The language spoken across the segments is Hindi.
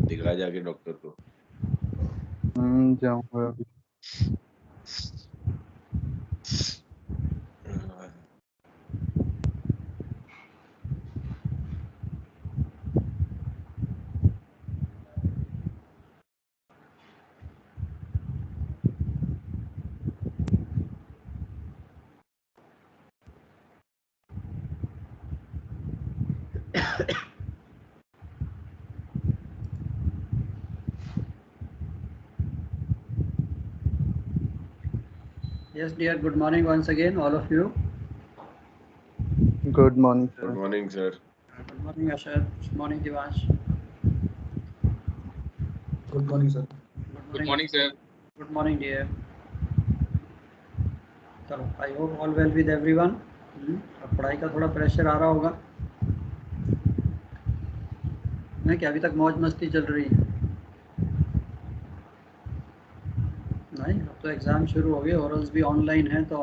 दिखा जाके डॉक्टर को। जाऊंगा अभी। Yes, dear. Good morning once again, all of you. Good morning good sir. Morning sir. Good morning, Ashar. Good morning, Divansh. Good morning sir. Good morning, sir. Good morning, dear. चलो, I hope all well with everyone. अब पढ़ाई का थोड़ा प्रेशर आ रहा होगा नहीं कि अभी तक मौज मस्ती चल रही है? नहीं, अब तो एग्ज़ाम शुरू हो गए, ओरल्स भी ऑनलाइन है तो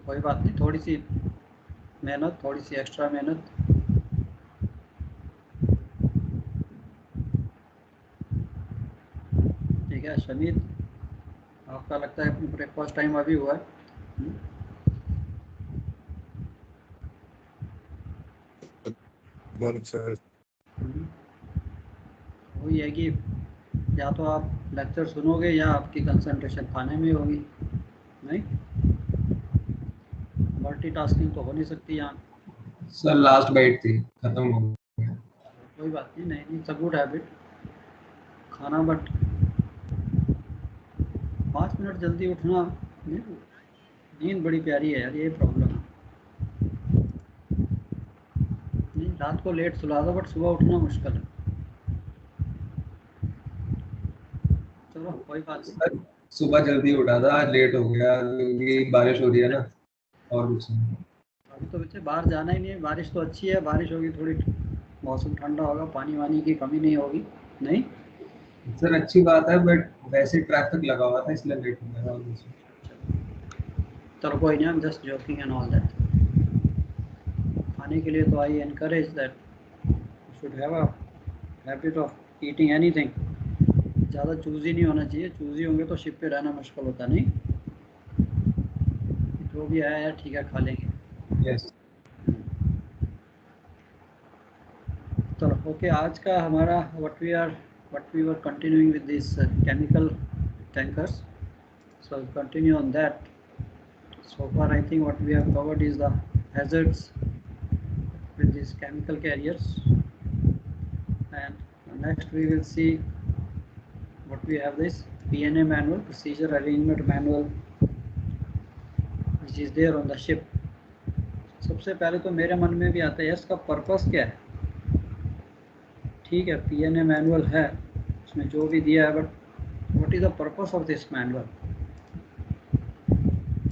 कोई बात नहीं, थोड़ी सी मेहनत, थोड़ी सी एक्स्ट्रा मेहनत। ठीक है शमीर, आपका लगता है ब्रेकफास्ट टाइम अभी हुआ है? Morning sir. वही है कि या तो आप लेक्चर सुनोगे या आपकी कंसंट्रेशन खाने में होगी, नहीं? मल्टीटास्किंग तो हो नहीं सकती यहाँ। सर लास्ट बाइट थी, खत्म हो गया। कोई बात नहीं, नहीं इट्स अ गुड हैबिट खाना, बट 5 मिनट जल्दी उठना, नींद बड़ी प्यारी है यार, ये प्रॉब्लम है। नहीं, रात को लेट सुला दो बट सुबह उठना मुश्किल है। चलो कोई बात नहीं। सर सुबह जल्दी उठा था, आज लेट हो गया क्योंकि बारिश हो रही है ना, और कुछ नहीं। अभी तो बच्चे बाहर जाना ही नहीं है, बारिश तो अच्छी है, बारिश होगी थोड़ी मौसम ठंडा होगा, पानी वानी की कमी नहीं होगी, नहीं? सर अच्छी बात है, बट वैसे ट्रैफिक लगा हुआ था इसलिए लेट हो गया। चलो कोई नहीं, आई am just joking and all that. खाने के लिए तो I encourage that you should have a habit of eating anything. ज़्यादा चूज़ी नहीं होना चाहिए, चूज़ी होंगे तो शिप पे रहना मुश्किल होता, नहीं? जो भी आया यार ठीक है, खा लेंगे। यस। चलो ओके, आज का हमारा what we were continuing with this chemical tankers, so I'll continue on that. So far I think what we have covered is the hazards with these chemical carriers, and next we will see what we have this PNA manual, procedure arrangement manual, which is there on the ship. सबसे पहले तो मेरे मन में भी आता है इसका पर्पस क्या है। ठीक है, PNA मैनुअल है, उसमें जो भी दिया है, but what is the purpose of this manual?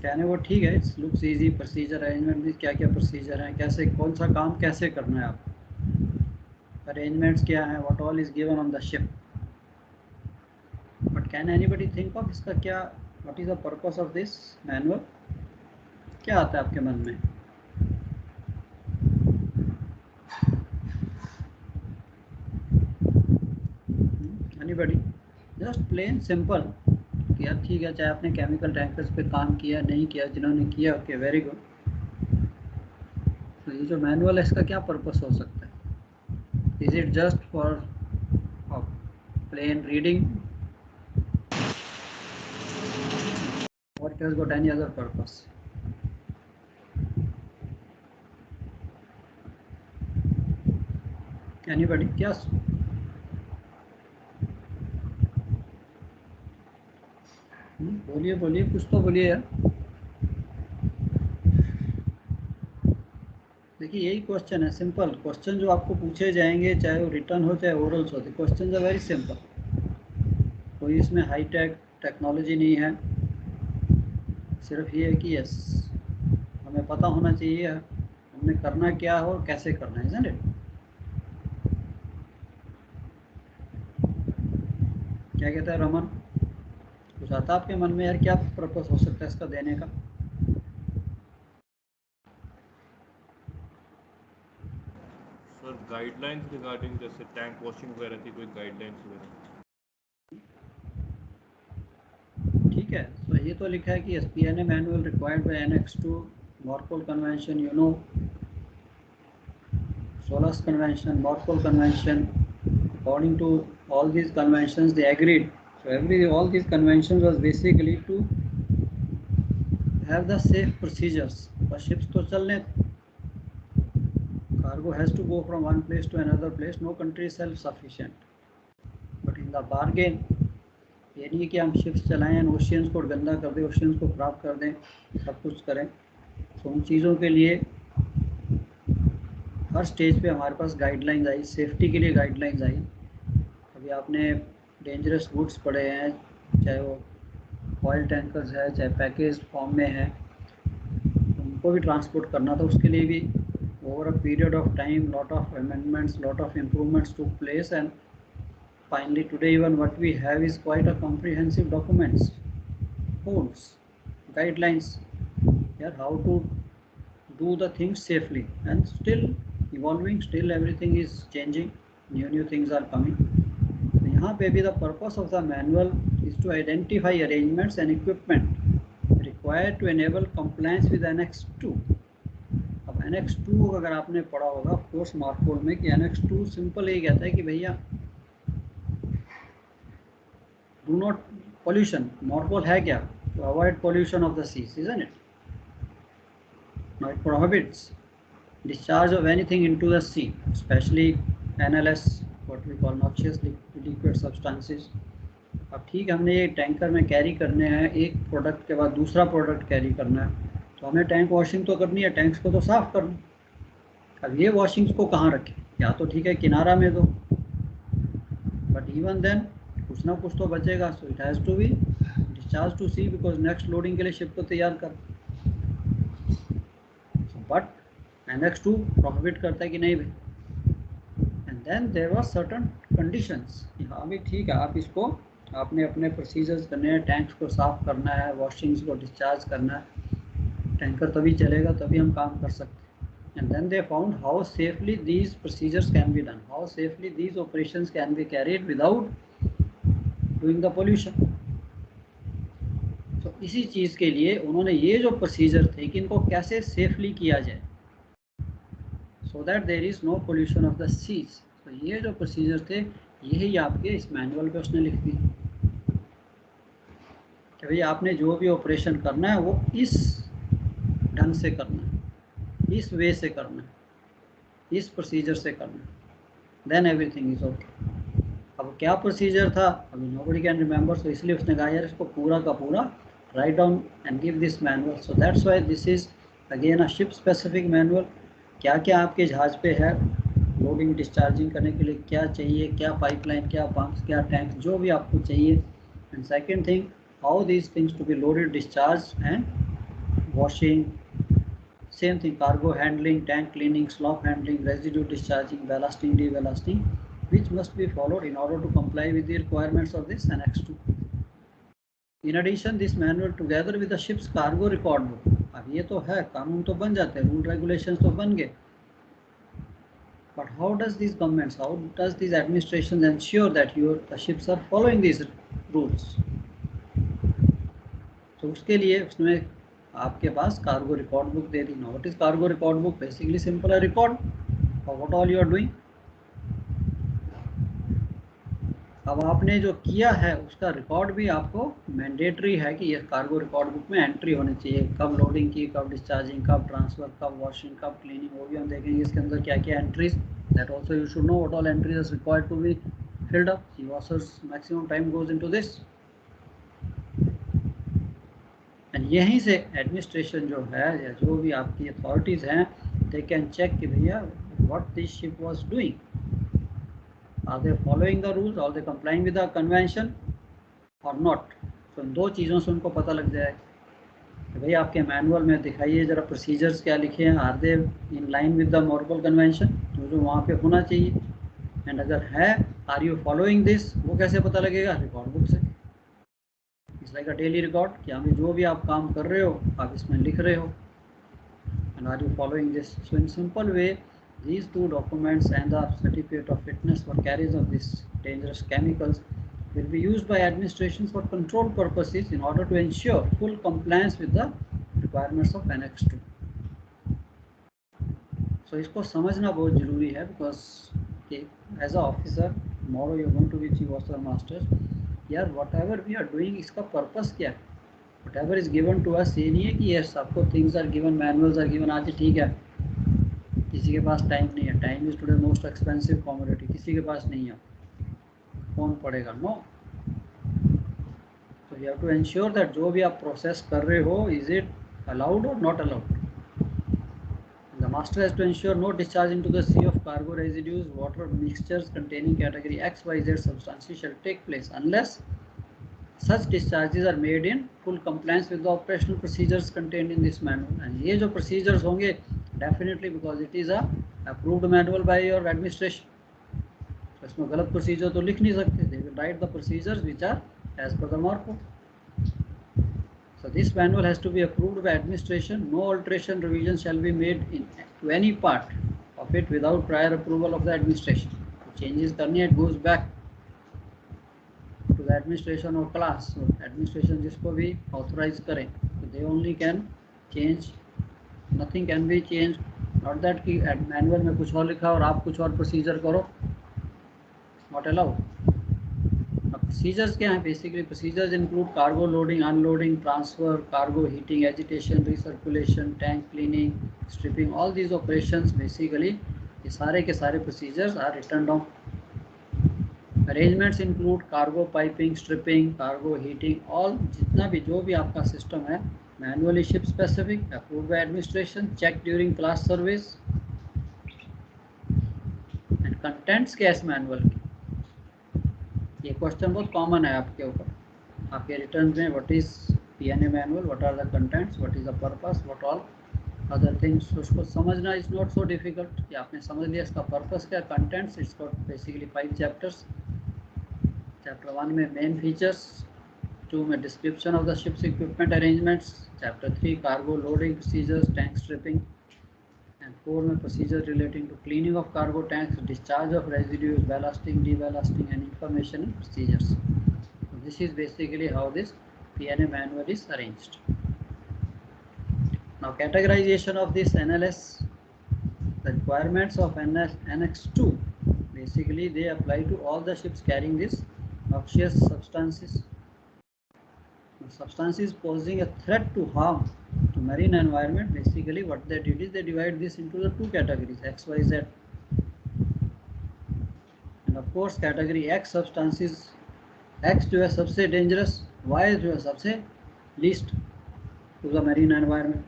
कहने वो ठीक है, it's looks easy, procedure arrangement में क्या क्या प्रोसीजर हैं, कैसे कौन सा काम कैसे करना है आपको, अरेंजमेंट्स क्या हैं, what all is given on the ship, but can anybody think of इसका क्या, what is the purpose of this manual? क्या आता है आपके मन में? एनीबडी? जस्ट प्लेन सिंपल कि यार ठीक है, चाहे आपने केमिकल टैंकर्स पे काम किया नहीं किया, जिन्होंने किया ओके वेरी गुड। तो ये जो मैनुअल है इसका क्या पर्पस हो सकता है? Is it just for plain reading or it has got any other purpose? Anybody? क्या बोलिए बोलिए, कुछ तो बोलिए यार। देखिए यही क्वेश्चन है, सिंपल क्वेश्चन जो आपको पूछे जाएंगे, चाहे वो रिटर्न हो चाहे ओरल्स हो, क्वेश्चन आर वेरी सिंपल। कोई इसमें हाई टेक टेक्नोलॉजी नहीं है, सिर्फ ये है कि यस हमें पता होना चाहिए हमने करना क्या है और कैसे करना है, isn't it? क्या कहता है रमन? कुछ आता आपके मन में यार, क्या पर्पस हो सकता है इसका देने का? सर गाइडलाइंस रिगार्डिंग जैसे टैंक वॉशिंग वगैरह की कोई गाइडलाइंस वगैरह? ठीक है, तो ये तो लिखा है कि SPNA manual required by Annex 2 Marpol convention, you know, Solas Convention, Morpol Convention. According to all these conventions, they agreed. So all these conventions was basically to have the safe procedures. For ships to chalne, cargo has to go from one place to another place. No country is self-sufficient. But in the bargain, ये नहीं कि हम शिप्स चलाएं, ओशियंस को गंदा कर दें, ओशियंस को खराब कर दें, सब कुछ करें। तो उन चीज़ों के लिए हर स्टेज पे हमारे पास गाइडलाइंस आई, सेफ्टी के लिए गाइडलाइंस आई। अभी आपने डेंजरस गुड्स पढ़े हैं, चाहे वो ऑयल टैंकर्स है, चाहे पैकेज फॉर्म में है, उनको भी ट्रांसपोर्ट करना था। उसके लिए भी over a period of time lot of amendments, lot of improvements took place, and finally today even what we have is quite a comprehensive documents, codes, guidelines here how to do the things safely, and still evolving, still everything is changing, new things are coming. So यहाँ पे भी the purpose of the manual is to identify arrangements and equipment required to enable compliance with Annex 2. अब Annex 2 अगर आपने पढ़ा होगा of course मार्कोल में, कि Annex 2 सिंपल ये कहता है कि भैया do not pollution. Morpol है क्या? To avoid pollution of the seas, isn't it? Now it prohibits discharge of anything into the sea, especially NLS, what we call noxious liquid substances. अब ठीक है, हमने ये टैंकर में कैरी करने हैं, एक प्रोडक्ट के बाद दूसरा प्रोडक्ट कैरी करना है, तो हमें टैंक वॉशिंग तो करनी है, टैंक्स को तो साफ करना। अब ये वॉशिंग्स को कहाँ रखें? या तो ठीक है किनारा में दो, बट इवन देन कुछ ना कुछ तो बचेगा। So it has to be discharge to sea, because next loading के लिए शिप को तैयार कर। बट Annex 2 प्रोहिबिट करता है कि नहीं भाई। And then there were certain conditions कि हाँ भी ठीक है, आप इसको आपने अपने प्रोसीजर्स करने हैं, टैंक्स को साफ करना है, वॉशिंग्स को डिस्चार्ज करना है, टैंकर तभी चलेगा, तभी हम काम कर सकते हैं। And then they found how safely these procedures can be done, how safely these operations can be carried without doing the pollution. तो इसी चीज़ के लिए उन्होंने ये जो प्रोसीजर थे कि इनको कैसे सेफली किया जाए, so that there is no pollution of the seas. तो ये जो प्रोसीजर थे यही आपके इस मैनुअल पे उसने लिख दी कि भाई आपने जो भी ऑपरेशन करना है वो इस ढंग से करना है, इस वे से करना है, इस प्रोसीजर से करना है, देन एवरीथिंग इज ओके। अब क्या प्रोसीजर था अभी नोबडी कैन रिमेंबर, सो इसलिए उसने कहा यार इसको पूरा का पूरा write down and give this manual. So that's why this is again a ship specific manual. क्या क्या आपके जहाज़ पे है, लोडिंग डिस्चार्जिंग करने के लिए क्या चाहिए, क्या पाइपलाइन, क्या पंप्स, क्या टैंक्स, जो भी आपको चाहिए। And second thing, how these things to be loaded, discharge and washing, same thing, cargo handling, tank cleaning, slop handling, residue discharging, ballasting, deballasting, which must be followed in order to comply with the requirements of this Annex 2. In addition, this manual together with the ship's cargo record book, अब ये तो है, कानून तो बन जाते हैं, रूल रेगुलेशंस तो बन गए, but how does these governments, how does these administrations ensure that the ships are following these rules? तो उसके लिए उसने आपके पास कार्गो रिकॉर्ड बुक दे दी। Now what is cargo record book? Basically simple a record of what all you are doing. अब आपने जो किया है उसका रिकॉर्ड भी आपको मैंडेटरी है कि ये कार्गो रिकॉर्ड बुक में एंट्री होनी चाहिए, कब लोडिंग की, कब डिस्चार्जिंग, कब ट्रांसफ़र, कब वॉशिंग, कब क्लीनिंग, वो भी हम देखेंगे इसके अंदर क्या क्या entries, that also you should know what all entries are required to be filled up. Seafarers maximum time goes into this, and यहीं से एडमिनिस्ट्रेशन जो है या जो भी आपकी अथॉरिटीज़ हैं, दे कैन चेक कि भैया what this ship was doing, are they following the rules, are they complying with the convention or not. तो इन दो चीज़ों से उनको पता लग जाए कि भाई आपके मैनुअल में दिखाइए ज़रा प्रोसीजर्स क्या लिखे हैं, are they in line with the Marpol convention, जो वहाँ पे होना चाहिए, एंड अगर है आर यू फॉलोइंग दिस, वो कैसे पता लगेगा, रिकॉर्ड बुक से। It's like a daily record कि हमें जो भी आप काम कर रहे हो आप इसमें लिख रहे हो, and are you following this. So in simple way These two documents and the certificate of fitness for carriage of these dangerous chemicals will be used by administration for control purposes in order to ensure full compliance with the requirements of Annex 2. So इसको समझना बहुत ज़रूरी है because as a officer tomorrow you are going to be chief officer master यार whatever we are doing इसका purpose क्या है? Whatever is given to us ये नहीं है कि yes आपको things are given, manuals are given, आज ठीक है किसी के पास टाइम नहीं है, time is today most expensive commodity, किसी के पास नहीं है, कौन पढ़ेगा? नो. तो you have to ensure that जो भी आप प्रोसेस कर रहे हो इज इट अलाउड और not allowed. The master has to ensure no discharge into the sea of cargo residues water mixtures containing category XYZ substances shall take place unless such discharges are made in full compliance with the operational procedures contained in this manual. And ये जो procedures होंगे definitely because it is a approved manual by your administration. तो इसमें गलत procedure तो लिख नहीं सकते. They will write the procedures which are as per the MARPO. So this manual has to be approved by administration. No alteration revision shall be made to any part of it without prior approval of the administration. तो changes करनी है, it goes back to the administration or class. So administration जिसको भी authorize करें, so they only can change. Nothing can be changed. Not that कि manual में कुछ और लिखा और आप कुछ और procedure करो. Not allowed. अब procedures क्या हैं? Basically procedures include cargo loading, unloading, transfer, cargo heating, agitation, recirculation, tank cleaning, stripping. All these operations basically ये सारे के सारे procedures are written down. Arrangements include cargo piping, stripping, cargo heating, all जितना भी जो भी आपका system है manually ship specific, approved by administration, checked during class service. And contents क्या इस manual की? ये question बहुत common है आपके ऊपर, आपके returns में. What is PNA manual? What are the contents? What is the purpose? What all other things? तो उसको समझना is not so difficult. कि आपने समझ लिया इसका purpose क्या, contents. It's got basically 5 chapters. Chapter 1 में main features, 2 में description of the ship's equipment arrangements, Chapter 3 cargo loading procedures, tank stripping, and 4 में procedures relating to cleaning of cargo tanks, discharge of residues, ballasting, deballasting, and information and procedures. So this is basically how this PNA manual is arranged. Now categorization of this NLS, the requirements of Annex 2, basically they apply to all the ships carrying this noxious substances. Substances posing a threat to harm to marine environment. Basically what they did is they divide this into the 2 categories, XYZ. And of course category X substances, X जो है सबसे dangerous, Y जो है सबसे least to the marine environment.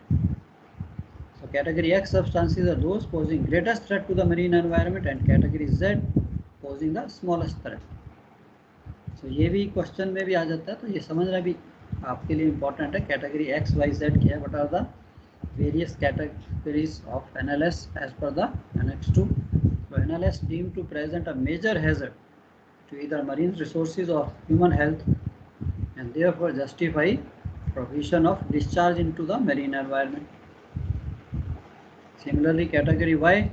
So category X substances are those posing greatest threat to the marine environment and category Z posing the smallest threat. So ये भी क्वेश्चन में भी आ जाता है, तो ये समझना भी आपके लिए इम्पोर्टेंट है. कैटेगरी एक्स वाई जेड क्या है, what are the various categories of NLS as per the annex 2. So NLS deemed to present a major hazard to either marine resources or human health and therefore justify provision of discharge into the marine environment. Similarly category Y,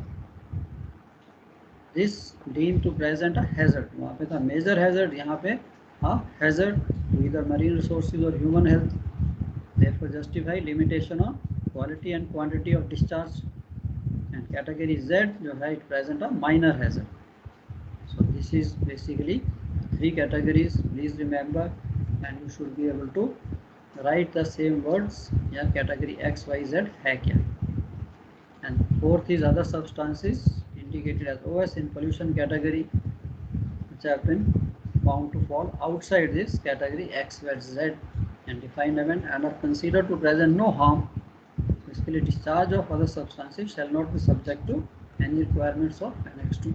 this deemed to present a hazard, वहाँ पे था major hazard, यहाँ पे hazard to either marine resources or human health, therefore justify limitation on quality and quantity of discharge. And category Z जो है it present a minor hazard. So this is basically 3 categories, please remember, and you should be able to write the same words. या category X Y Z है क्या. And 4th is other substances indicated as OS in pollution category, which have been found to fall outside this category X, Y, Z and defined event and are considered to present no harm. Basically discharge of other substances shall not be subject to any requirements of Annex 2.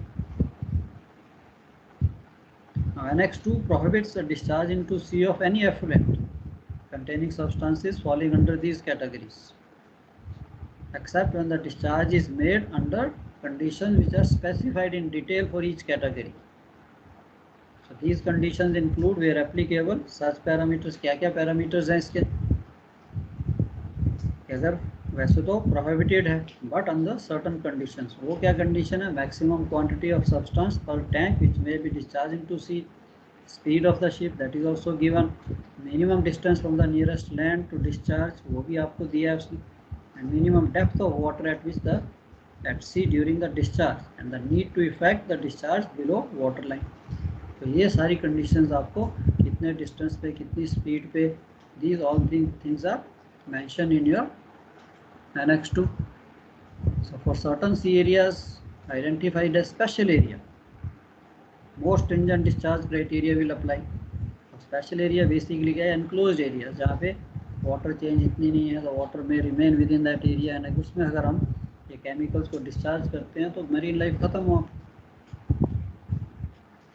Now Annex 2 prohibits the discharge into sea of any effluent containing substances falling under these categories, except when the discharge is made under conditions which are specified in detail for each category. So these conditions include where applicable such parameters. क्या क्या parameters हैं इसके, अगर वैसे तो प्रोहिबिटेड है, बट अंडर सर्टन कंडीशंस। वो क्या कंडीशन है? Maximum quantity of substance per tank which may be discharge into sea, speed of the ship that is also given, minimum distance from the nearest land to discharge वो भी आपको दिया है उसने, and minimum depth of water at which the at sea during the discharge and the need to effect the discharge below water line. तो ये सारी कंडीशंस आपको कितने डिस्टेंस पे, कितनी स्पीड पे, these all things are mention in your Annex 2. So for certain sea areas identified as special area, most stringent discharge criteria will apply. Special area basically क्या है? Enclosed area, जहाँ पे water change इतनी नहीं है, तो water may remain within that area, and उसमें अगर हम ये chemicals को discharge करते हैं तो marine life खत्म हुआ।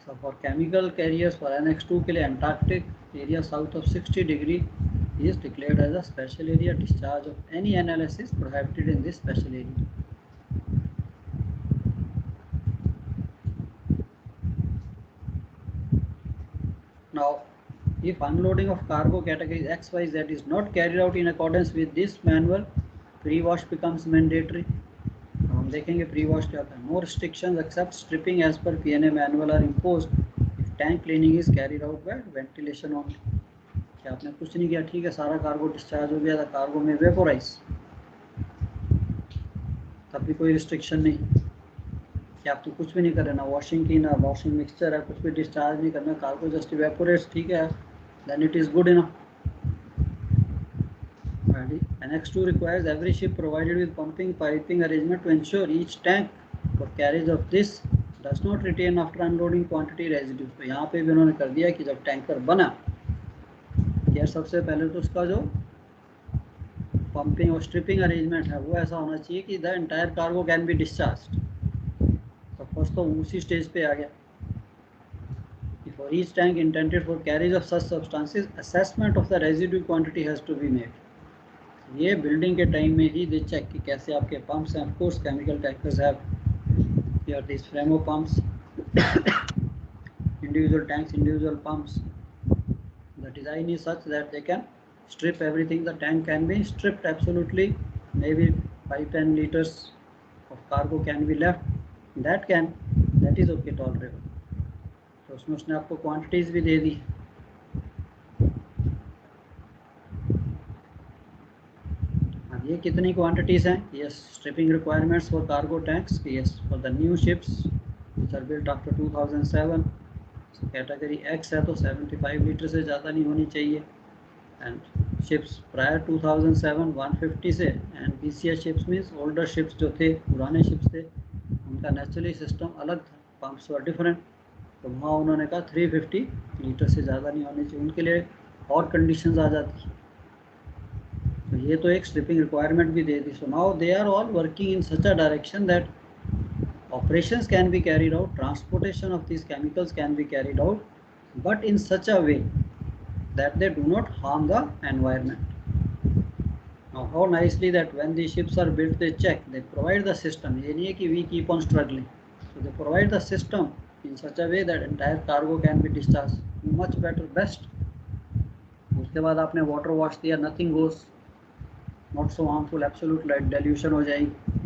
So for chemical carriers for Annex 2 के लिए Antarctic area south of 60 degree is declared as a special area. Discharge of any analysis prohibited in this special area. Now, if unloading of cargo categories X, Y, Z is not carried out in accordance with this manual, pre-wash becomes mandatory. अब हम देखेंगे pre-wash क्या होता है. No restrictions except stripping as per PNA manual are imposed if tank cleaning is carried out by ventilation only. क्या आपने कुछ नहीं किया, ठीक है, सारा कार्गो डिस्चार्ज हो गया था, कार्गो में वेपोराइज, तब भी कोई रिस्ट्रिक्शन नहीं कि आप तो कुछ भी नहीं कर रहे, ना वॉशिंग की, ना वॉशिंग मिक्सचर है, कुछ भी डिस्चार्ज नहीं करना, कार्गो जस्ट वेपोरेट्स, ठीक है, then it is good enough. Annex 2 requires every ship provided with pumping piping arrangement to ensure each tank for carriage of this does not retain after unloading quantity residues. तो यहाँ पे भी उन्होंने कर दिया कि जब टैंकर बना यार सबसे पहले तो उसका जो पंपिंग और स्ट्रिपिंग अरेंजमेंट है वो ऐसा होना चाहिए कि the entire cargo can be discharge. तो फर्स्ट तो उसी स्टेज पे आ गया. For each tank intended for carriage of such substances assessment of the residue quantity has to be made. ये बिल्डिंग के टाइम में ही दे चेक कि कैसे आपके पंप्स हैं. Of course chemical tankers have here this Framo pumps, individual tanks, individual pumps. The design is such that they can strip everything. The tank can be stripped absolutely. Maybe 5-10 liters of cargo can be left. That is okay, tolerable. तो उसमें उसने आपको quantities भी दे दी. अब ये कितनी quantities हैं? Yes, stripping requirements for cargo tanks. Yes, for the new ships which are built after 2007. Category X है तो 75 लीटर से ज़्यादा नहीं होनी चाहिए. एंड शिप्स प्रायर 2007 150 से, and BCS ships means older ships जो थे, पुराने शिप्स थे, उनका नेचुरली सिस्टम अलग था, पंप्स वर डिफरेंट. तो वहाँ उन्होंने कहा 350 लीटर से ज़्यादा नहीं होनी चाहिए. उनके लिए और कंडीशंस आ जाती. तो ये तो एक स्ट्रिपिंग रिक्वायरमेंट भी दे दी. So now they are all working in such a direction that operations can be carried out, transportation of these chemicals can be carried out, but in such a way that they do not harm the environment. Now how nicely that when these ships are built they check, they provide the system. ये नहीं है कि we keep on struggling. So they provide the system in such a way that entire cargo can be discharged. Much better, best. उसके बाद आपने water wash दिया, nothing goes, not so harmful, absolute light dilution हो जाएगी.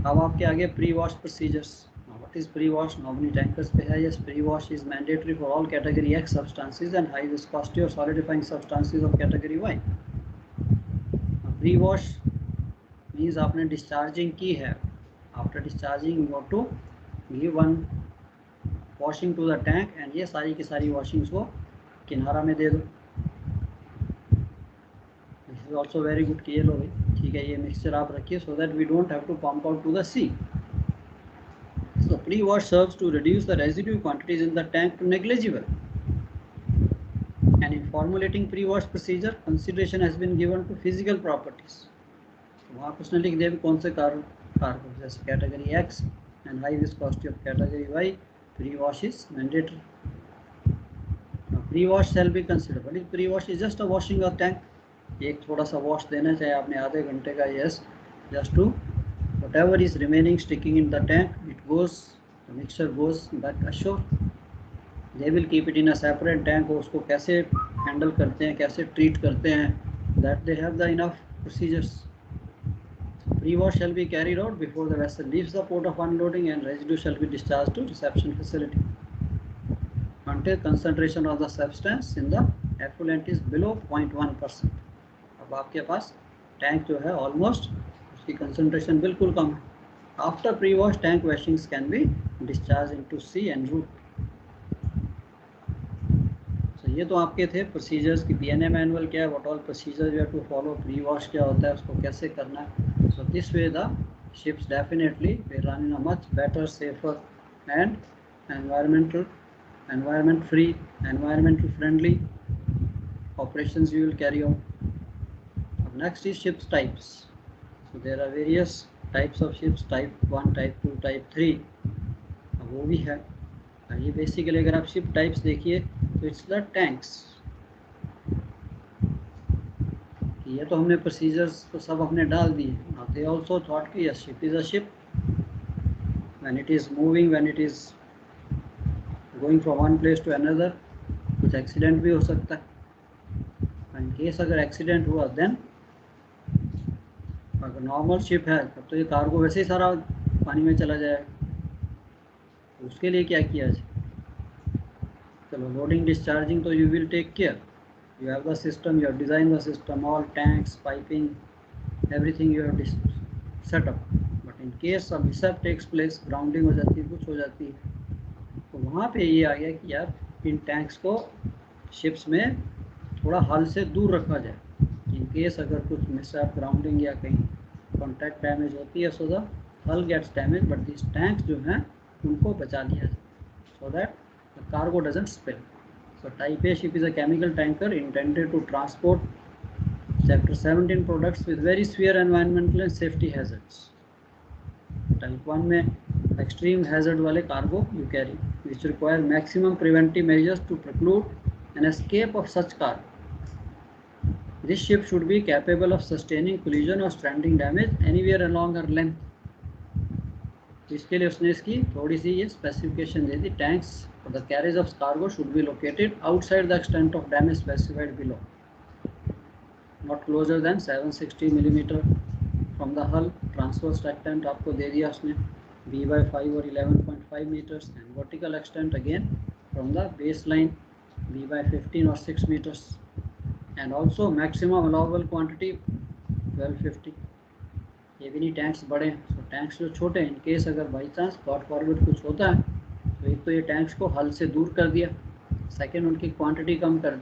अब आपके आगे pre wash procedures. What is pre wash? Normally tankers पे है. Yes, pre wash is mandatory for all category X substances and high viscosity और solidifying substances of category Y. Pre wash means आपने डिस्चार्जिंग की है. After discharging you have to give one washing to the tank, and ये सारी की सारी वॉशिंग्स को किनारा में दे दो. This is also very good कि ये लो भाई, ठीक है, ये मिक्सचर आप रखिए so that we don't have to pump out to the sea. So pre wash serves to reduce the residue quantities in the tank to negligible. And in formulating pre wash procedure consideration has been given to physical properties. वहाँ उसने लिख दिया कौन से कार्गो, जैसे category X and high viscosity of category Y, pre wash is mandatory. Pre wash shall be considered. Pre wash is just a washing of tank. एक थोड़ा सा वॉश देना चाहिए आपने आधे घंटे का. Yes, just to whatever is remaining sticking in the tank, it goes, the mixture goes back ashore. They will keep it in a separate tank. उसको कैसे हैंडल करते हैं, कैसे ट्रीट करते हैं, that they have the enough procedures. Pre-wash shall be carried out before the vessel leaves the port of unloading, and residue shall be discharged to reception facility until concentration of the substance in the effluent is below 0.1%. अब आपके पास टैंक जो है ऑलमोस्ट उसकी कंसंट्रेशन बिल्कुल कम है. After pre wash tank washings can be discharge into sea and route. So ये तो आपके थे प्रोसीजर्स की. पीएनए मैनुअल क्या है, what all procedure you have to follow, pre wash क्या होता है, उसको कैसे करना है. So this way the ships definitely will run in a much better, safer and environment free, environmental friendly operations you will carry out. Next is ships types. So there are various types of ships, type 1, type 2, type 3. अब वो भी है. ये बेसिकली अगर आप शिप टाइप्स देखिए तो इट्स द टैंक्स. ये तो हमने प्रोसीजर्स तो सब अपने डाल दिए. Now they also thought कि yes, ship is a ship. When it is moving, when it is going from one place to another, कुछ एक्सीडेंट भी हो सकता है. इन केस अगर एक्सीडेंट हुआ देन, अगर नॉर्मल शिप है तब तो ये कार्गो वैसे ही सारा पानी में चला जाएगा. तो उसके लिए क्या किया जाए. चलो लोडिंग डिस्चार्जिंग तो you will take care. You have the system, you have designed the system, all tanks, piping, everything you have set up. But in case some mishap takes place, grounding हो जाती है, कुछ हो जाती है, तो वहाँ पे ये आ गया कि यार इन टैंक्स को शिप्स में थोड़ा हल से दूर रखा जाए. इन केस अगर कुछ मिसअप, ग्राउंडिंग या कहीं कॉन्टैक्ट डैमेज होती है, so the hull gets damage, but this tanks जो हैं उनको बचा लिया जाए so that the cargo doesn't spill. So type A ship is a chemical tanker intended to transport Chapter 17 products with very severe environmental and safety hazards. Type 1 में extreme hazard वाले cargo you carry, which require maximum preventive measures to preclude an escape of such cargo. This ship should be capable of sustaining collision or stranding damage anywhere along her length. इसके लिए उसने इसकी थोड़ी सी ये specification they the. Tanks for the carriage of cargo should be located outside the extent of damage specified below, not closer than 760 mm from the hull. Transverse extent आपको दे दिया उसने B/5 और 11.5 meters, and vertical extent again from the baseline B/15 or 6 meters, and also maximum allowable quantity 1250. ये भी नहीं टैंक्स बड़े हैं. तो टैंक्स जो छोटे हैं, इन केस अगर बाई चांस गॉड फॉरवर्ड कुछ होता है तो एक तो ये टैंक्स को हल से दूर कर दिया, सेकंड उनकी क्वांटिटी कम कर दी.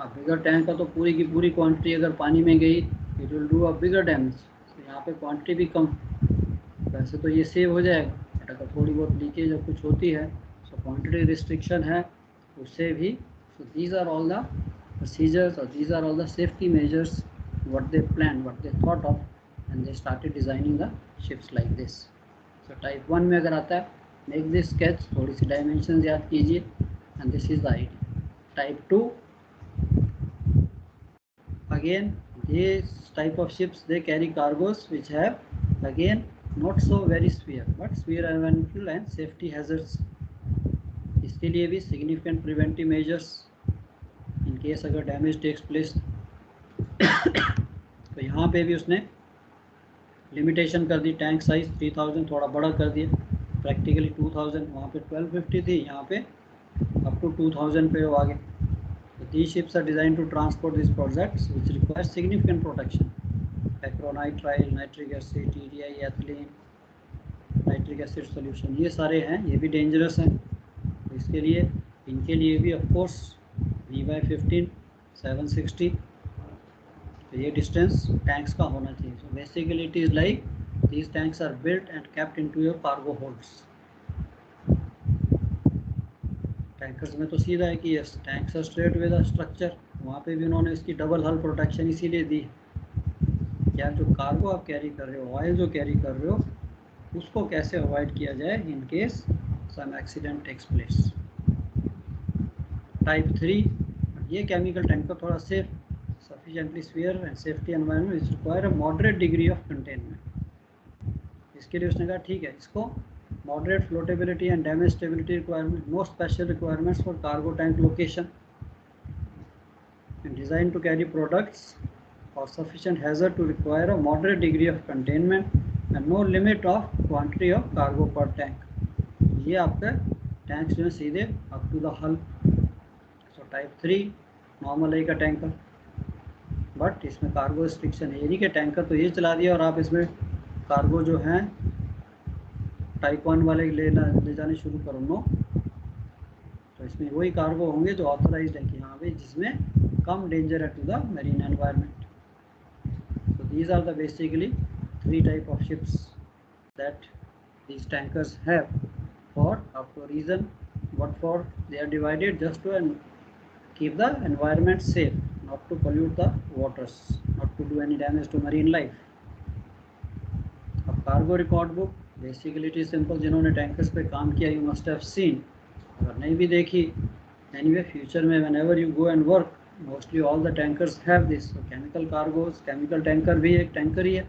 अब बिगर टैंक का तो पूरी की पूरी क्वांटिटी अगर पानी में गई it will do a bigger damage. तो यहाँ पे क्वांटिटी भी कम. वैसे तो ये सेव हो जाएगा, बट अगर थोड़ी बहुत लीकेज और कुछ होती है तो क्वांटिटी रिस्ट्रिक्शन है उससे भी. So these are all the procedures और these are all the safety measures what they plan, what they thought of, and they started designing the ships like this. So type 1 में अगर आता है, मेक दिस स्केच, थोड़ी सी डायमेंशन याद कीजिए, and this is the idea. Type 2 again this type of ships they carry cargos which have again not so very sphere but sphere environmental and safety hazards. इसके लिए भी significant preventive measures in case अगर डैमेज टेक्स प्लेस. तो यहाँ पे भी उसने लिमिटेशन कर दी. टैंक साइज 3000 थोड़ा बड़ा कर दिया, प्रैक्टिकली 2000. वहाँ पे 1250 थी, यहाँ पे अप टू 2000 पे आ गए. तो these ships are designed to transport these products which require significant protection. Acrylonitrile, nitric acid, TDI, ethylene, nitric acid solution, ये सारे हैं, ये भी डेंजरस हैं. तो इसके लिए इनके लिए भी ऑफ कोर्स B/15 760 तो ये डिस्टेंस टैंक्स का होना चाहिए. So basically it is like these tanks are built and kept into your cargo holds. Tankers में तो सीधा है कि yes tanks are straight with the structure. वहाँ पे भी उन्होंने इसकी डबल हल प्रोटेक्शन इसीलिए दी कि आप जो कार्गो आप कैरी कर रहे हो, ऑयल जो कैरी कर रहे हो, उसको कैसे अवॉइड किया जाए in case some accident takes place. Type 3 ये केमिकल टैंकर थोड़ा safe, sufficiently severe and safety environment which require a moderate degree of containment. इसके लिए उसने कहा ठीक है, इसको moderate floatability and damage stability requirement, no special requirements for cargo tank location, and designed to carry products or sufficient hazard to require a moderate degree of containment and no limit of quantity of cargo per tank. ये आपका टैंक्स जो है सीधे अप टू द हल. सो टाइप 3 नॉर्मल ए का टैंकर, बट इसमें कार्गो रिस्ट्रिक्शन है. ये नहीं कि टैंकर तो ये चला दिया और आप इसमें कार्गो जो है टाइप 1 वाले ले जाने शुरू करो. नो, तो इसमें वही कार्गो होंगे जो ऑथराइज्ड है कि हाँ भाई जिसमें कम डेंजर है to the marine environment. So these are the basically 3 type of ships that these tankers have for up to a reason. What for? They are divided just to keep the environment safe, not to pollute the waters, not to do any damage to marine life. अब cargo record book basically it is simple. जिन्होंने tankers पे काम किया you must have seen. अगर नहीं भी देखी, anyway future में whenever you go and work, mostly all the tankers have this. So chemical cargos, chemical tanker भी एक tanker ही है.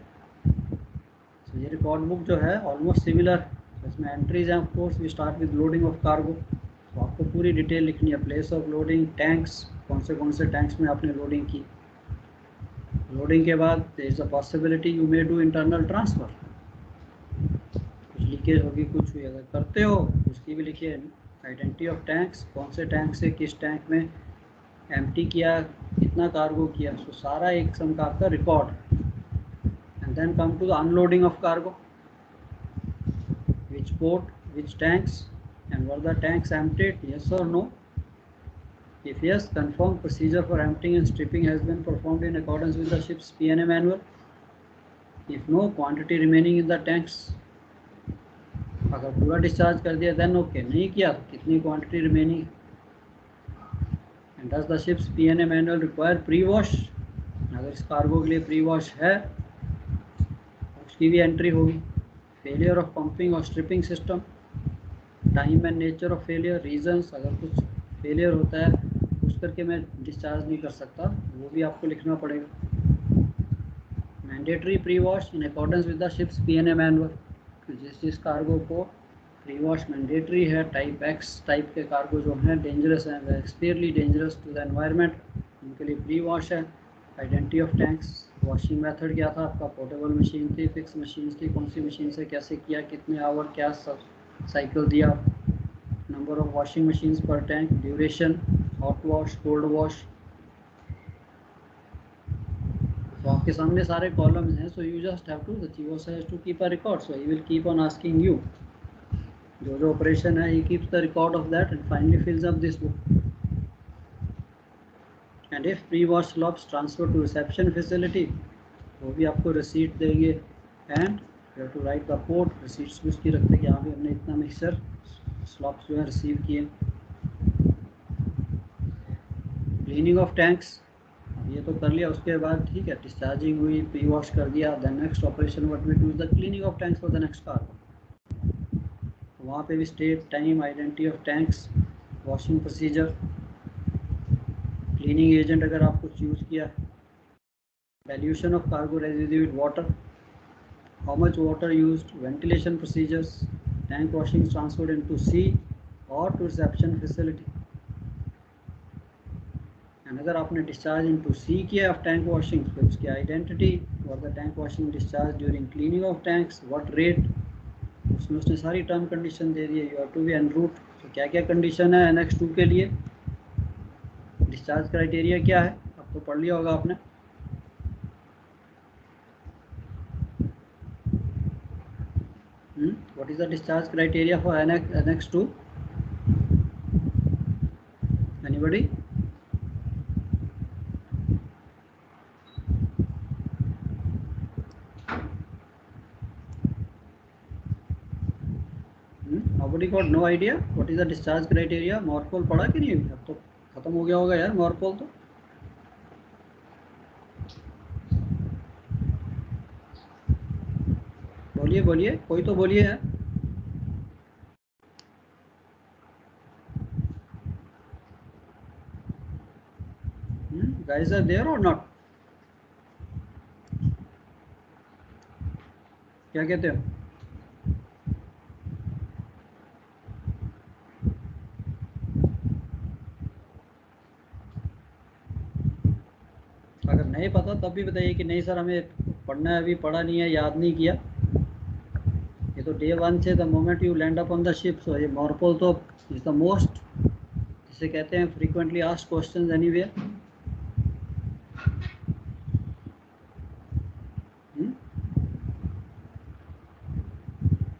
So ये record book जो है almost similar. So इसमें entries हैं, of course we start with loading of cargo. तो आपको पूरी डिटेल लिखनी है, place of loading, tanks, कौन से tanks में आपने loading की. Loading के बाद there is a possibility you may do internal transfer. कुछ लीकेज होगी, कुछ हुई, अगर करते हो उसकी भी लिखिए. आइडेंटिटी ऑफ टैंक्स, कौन से टैंक से किस टैंक में एम्प्टी किया, कितना कार्गो किया. सो सारा एक किस्म का आपका record. And then come to the unloading of cargo. Which port, which tanks, and were the tanks emptied, yes और no. If yes, confirm procedure for emptying and stripping has been performed in accordance with the ship's PNA manual. If no, quantity remaining in the tanks. अगर पूरा डिस्चार्ज कर दिया देन ओके, नहीं किया तो कितनी quantity remaining. And does the ship's PNA manual require pre-wash? अगर इस कार्गो के लिए प्री वॉश है उसकी भी एंट्री होगी. फेलियर ऑफ पंपिंग और stripping system, time and nature of failure, reasons. अगर कुछ फेलियर होता है उस करके मैं डिस्चार्ज नहीं कर सकता, वो भी आपको लिखना पड़ेगा. Mandatory pre wash in accordance with the ship's PNA manual. जिस कार्गो को प्री वॉश मैंडेटरी है, टाइप X टाइप के कार्गो जो हैं डेंजरस हैं, वे extremely dangerous to the environment, उनके लिए प्री वॉश है. Identity of tanks, washing method क्या था आपका, पोर्टेबल मशीन थी, फिक्स मशीन थी, कौन सी मशीन से कैसे किया, कितने आवर क्या सब साइकिल दिया, number of washing machines per tank, duration, hot wash, cold wash. तो आपके सामने सारे कॉलम्स हैं. So you just have to, the chief has to keep a record. So he will keep on asking you. जो ऑपरेशन है he keeps the record of that and finally fills up this book. And if pre-wash slops transfer to reception facility, वो भी आपको रिसीट देंगे. And you have to write the port. Receipts भी उसकी रखते हैं कि हाँ भी हमने इतना मिक्सचर स्लॉप्स जो है रिसीव किए. क्लीनिंग ऑफ टैंक्स, ये तो कर लिया. उसके बाद ठीक है, डिस्चार्जिंग हुई, प्री वॉश कर दिया. Then next operation what we do is the cleaning of tanks for the next cargo. वहाँ पे भी state, time, identity of tanks, washing procedure, cleaning agent अगर आप कुछ यूज़ किया, dilution of cargo residue with water, how much water used, ventilation procedures, tank washing transferred into sea or to reception facility. And अगर आपने डिस्चार्ज इनटू सी किया ऑफ टैंक वॉशिंग, तो उसकी आइडेंटिटी, और the tank washing discharge during cleaning of tanks, what rate, उसमें उसने सारी टर्म कंडीशन दे दी है. You have to be en route. तो क्या क्या कंडीशन है NX 2 के लिए, डिस्चार्ज क्राइटेरिया क्या है, अब तो पढ़ लिया होगा आपने. What is the discharge criteria for NX 2? Anybody? Nobody got no idea what is the discharge criteria? मॉर्पोल पढ़ा कि नहीं? अब तो खत्म हो गया होगा यार मॉर्पोल तो. बोलिए बोलिए, कोई तो बोलिए यार. Guys are there or not? क्या कहते हो? नहीं पता तब भी बताइए कि नहीं सर हमें पढ़ना है, अभी पढ़ा नहीं है, याद नहीं किया। ये तो डे 1 से the moment you land up on the ship, so ये मॉर्फोल तो इज द मोस्ट, जिसे कहते हैं फ्रीक्वेंटली आस्क्ड क्वेश्चंस एनीवेयर।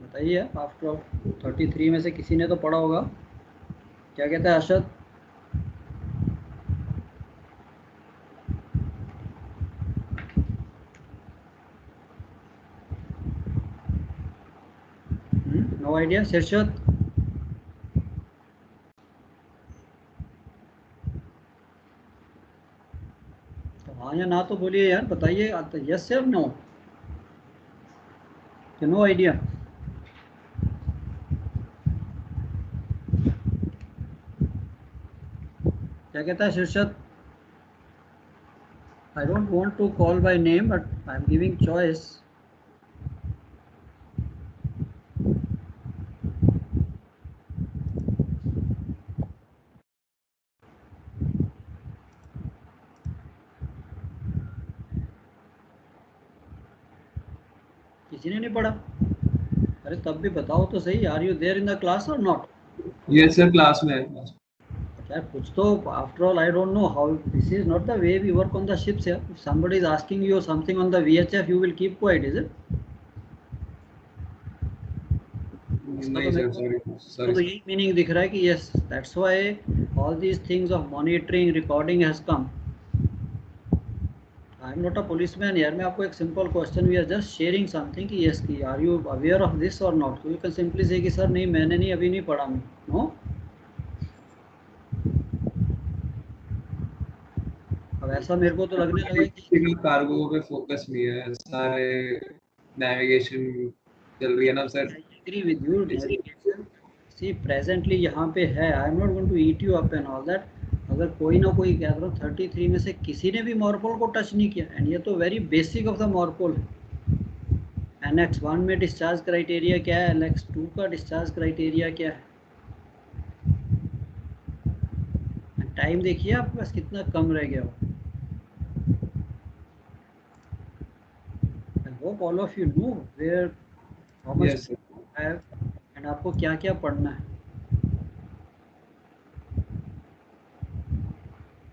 बताइए, आफ्टर ऑल 33 में से किसी ने तो पढ़ा होगा। क्या कहता है अरशद? No idea. शीर्षद? तो हाँ या ना तो बोलिए यार, बताइए यस या नो, नो आइडिया। क्या कहता है शीर्षद? I don't want to call by name, but I'm giving choice. किसी ने नहीं पढ़ा? अरे तब भी बताओ तो सही, are you there in the class or not? Yes sir, class में है। यार कुछ तो, after all I don't know how, this is not the way we work on the ships यार। If somebody is asking you something on the VHF, you will keep quite, is it? नहीं सर, सॉरी तो यही मीनिंग दिख रहा है कि yes, that's why all these things of monitoring, recording has come. I am not a policeman यार, मैं आपको एक simple question, we are just sharing something कि यस की are you aware of this और नॉट। तो यू कैन सिंपली से कि सर नहीं मैंने नहीं, अभी नहीं पढ़ा मैं। नो, अब ऐसा मेरे को तो लगने लगा कि कार्गो पे फोकस नहीं है, सारे नेविगेशन चल रही है ना sir. I agree with you, navigation sea presently यहाँ पे है। I am not going to eat you up and all that. अगर कोई ना कोई, कह रहा हूँ 33 में से किसी ने भी मॉर्फोल को टच नहीं किया, एंड ये तो वेरी बेसिक ऑफ द मॉर्फोल है। एनेक्स 1 में डिस्चार्ज क्राइटेरिया क्या है, एनेक्स 2 का डिस्चार्ज क्राइटेरिया क्या है। टाइम देखिए आपके पास कितना कम रह गया हो। I hope all of you know where how much have, and आपको क्या क्या पढ़ना है।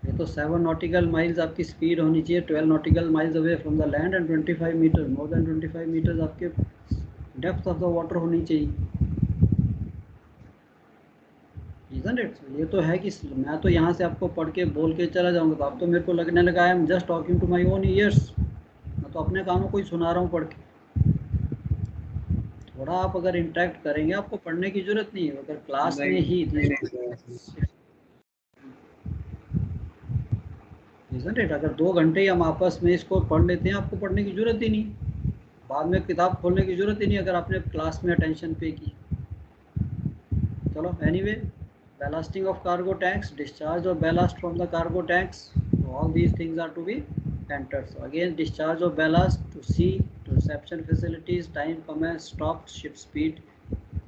ये तो 7 नॉटिकल माइल्स आपकी स्पीड होनी चाहिए, 12 nautical miles away from the land and 25 meter, more than 25 meters आपके डेप्थ ऑफ द वाटर होनी चाहिए, isn't it? ये तो है कि मैं तो यहाँ से आपको पढ़ के बोल के चला जाऊँगा, तो अब तो मेरे को लगने लगा I am just talking to my own ears. मैं तो अपने कानों को ही सुना रहा हूँ पढ़ के। थोड़ा आप अगर इंटरेक्ट करेंगे, आपको पढ़ने की जरूरत नहीं है, अगर क्लास में ही isn't it? अगर 2 घंटे ही हम आपस में इसको पढ़ लेते हैं, आपको पढ़ने की जरूरत ही नहीं, बाद में किताब खोलने की जरूरत ही नहीं अगर आपने क्लास में अटेंशन पे की। चलो anyway, ballasting of cargo tanks, discharge of ballast from the cargo tanks, so all these things are to be entered. So again, discharge of ballast to sea, to reception facilities, time, commence, stop, ship speed,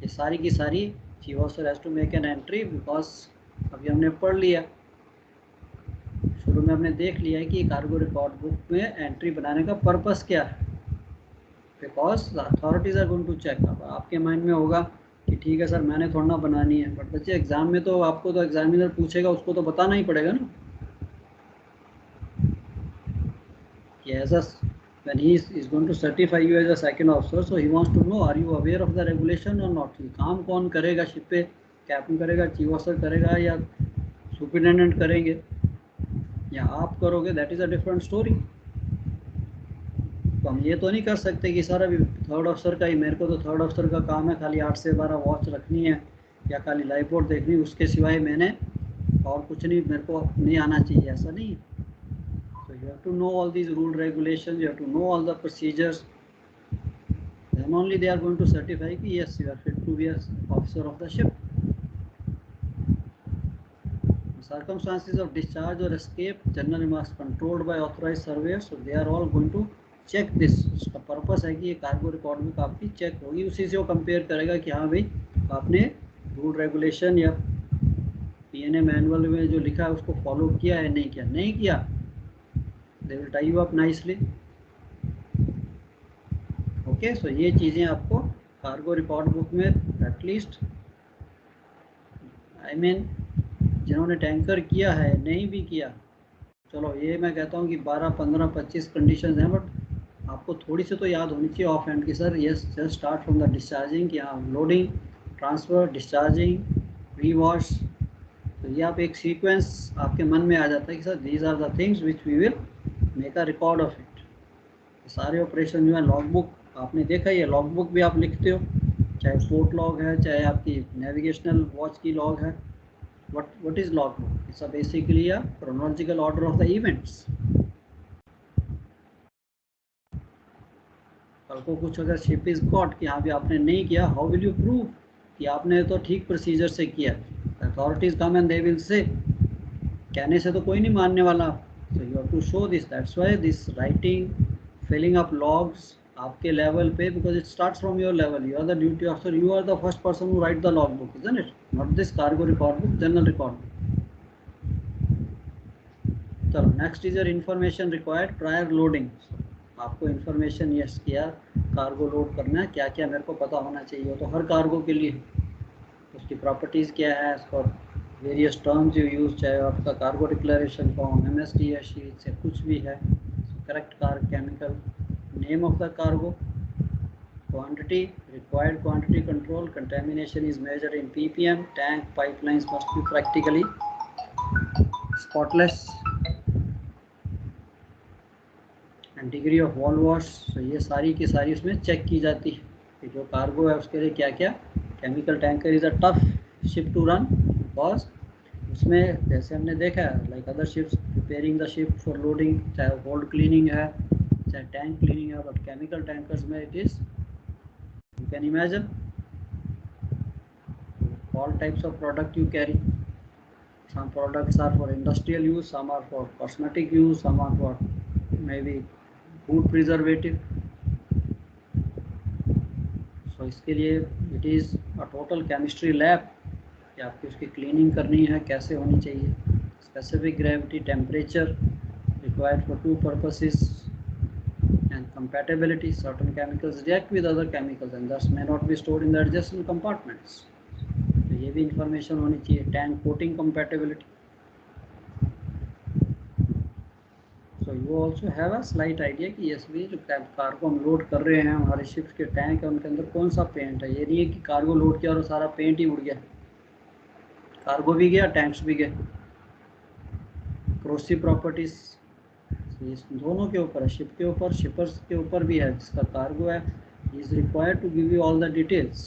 ये सारी की सारी Chief Officer has to make an entry, because अभी हमने पढ़ लिया, शुरू में हमने देख लिया है कि कार्गो रिकॉर्ड बुक में एंट्री बनाने का पर्पस क्या है, because authorities are going to check. अब आपके माइंड में होगा कि ठीक है सर मैंने थोड़ा ना बनानी है, बट बच्चे एग्जाम में तो आपको तो एग्जामिनर पूछेगा, उसको तो बताना ही पड़ेगा ना कि as a when he is going to certify you as a second officer, so he wants to know are you aware of the regulation or not। काम कौन करेगा शिप पे, कैप्टन करेगा, चीफ ऑफिसर करेगा, या सुपरिटेंडेंट करेंगे, या आप करोगे, that is a different story. तो हम ये तो नहीं कर सकते कि सर अभी थर्ड ऑफिसर का ही, मेरे को तो थर्ड ऑफिसर का काम है खाली 8 से 12 वॉच रखनी है या खाली लाइव बोर्ड देखनी, उसके सिवाय मैंने और कुछ नहीं, मेरे को नहीं आना चाहिए, ऐसा नहीं। So you have to know all these rule regulations, you have to know all the procedures, then only they are going to certify कि yes you are fit to be an officer of the ship. Circumstances of discharge or escape, general remarks controlled by authorized surveyors, so they are all going to check this। उसका पर्पस है कि ये कार्गो रिकॉर्ड बुक आपकी चेक होगी, उसी से वो कंपेयर करेगा कि हाँ भाई आपने रूल रेगुलेशन या PNA मैनुअल में जो लिखा है उसको फॉलो किया है, नहीं किया, नहीं किया they will tie you up nicely. Okay, so ये चीज़ें आपको कार्गो रिकॉर्ड बुक में एटलीस्ट जिन्होंने टैंकर किया है, नहीं भी किया, चलो ये मैं कहता हूँ कि 12, 15, 25 कंडीशन हैं, बट आपको थोड़ी सी तो याद होनी चाहिए ऑफ हैंड की sir yes just start from the discharging, कि हाँ लोडिंग, ट्रांसफ़र, डिस्चार्जिंग, री वॉश। तो ये आप एक सीक्वेंस आपके मन में आ जाता है कि sir these are the things which we will make a record of it. सारे ऑपरेशन जो है लॉग बुक आपने देखा ही है, लॉग बुक भी आप लिखते हो, चाहे पोर्ट लॉग है, चाहे आपकी नेविगेशनल वॉच की लॉग है। what is logbook? It's basically a chronological order of the events. कल को कुछ अगर शिप इज कॉट कि हाँ भी आपने नहीं किया, हाउ विल यू प्रूव कि आपने तो ठीक प्रोसीजर से किया? Authorities come and they will say, कहने से तो कोई नहीं मानने वाला, so you have to show this. That's why this writing, filling up logs आपके लेवल पे, because it starts from your level. You are the duty officer, you are the first person who write the log book, isn't it? Not this cargo record book, general record book. चलो next is your information required prior loading. आपको इन्फॉर्मेशन यस किया, कार्गो लोड करना है, क्या क्या मेरे को पता होना चाहिए, तो हर कार्गो के लिए उसकी प्रॉपर्टीज़ क्या है, उसका वेरियस टर्म्स यू यूज़, चाहे आपका कार्गो डिक्लेरेशन फॉर्म, MSD या शीट से कुछ भी है, correct car chemical, name of the cargo, quantity, required quantity control, contamination is measured in ppm, tank pipelines must be practically spotless, and degree of wall wash। so ये सारी की सारी उसमें चेक की जाती है कि जो कार्गो है उसके लिए क्या क्या। Chemical tanker is a tough ship to run, because उसमें जैसे हमने देखा है like other ships preparing the ship for loading, चाहे होल्ड क्लीनिंग है, चाहे टैंक क्लीनिंग है, बट केमिकल टैंकर्स में it is, you can imagine all types of product you carry. Some products are for industrial use, some are for cosmetic use, some are for maybe food preservative. So इसके लिए it is a total chemistry lab कि आपकी उसकी क्लीनिंग करनी है, कैसे होनी चाहिए, specific gravity, temperature required for two purposes, and compatibility. Certain chemicals react with other chemicals and thus may not be stored in the adjacent compartments. तो ये भी इंफॉर्मेशन होनी चाहिए। Tank coating compatibility. So you also have a slight idea कि यस भी जो कार्गो हम लोड कर रहे हैं, हमारे शिप्स के टैंक है, उनके अंदर कौन सा पेंट है। ये नहीं है कि कार्गो लोड किया और सारा पेंट ही उड़ गया, कार्गो भी गया, टैंक्स भी गए। क्रोसिव प्रॉपर्टीज इस दोनों के ऊपर है, शिप के ऊपर, शिपर्स के ऊपर भी है, जिसका कार्गो है is required to give you all the details.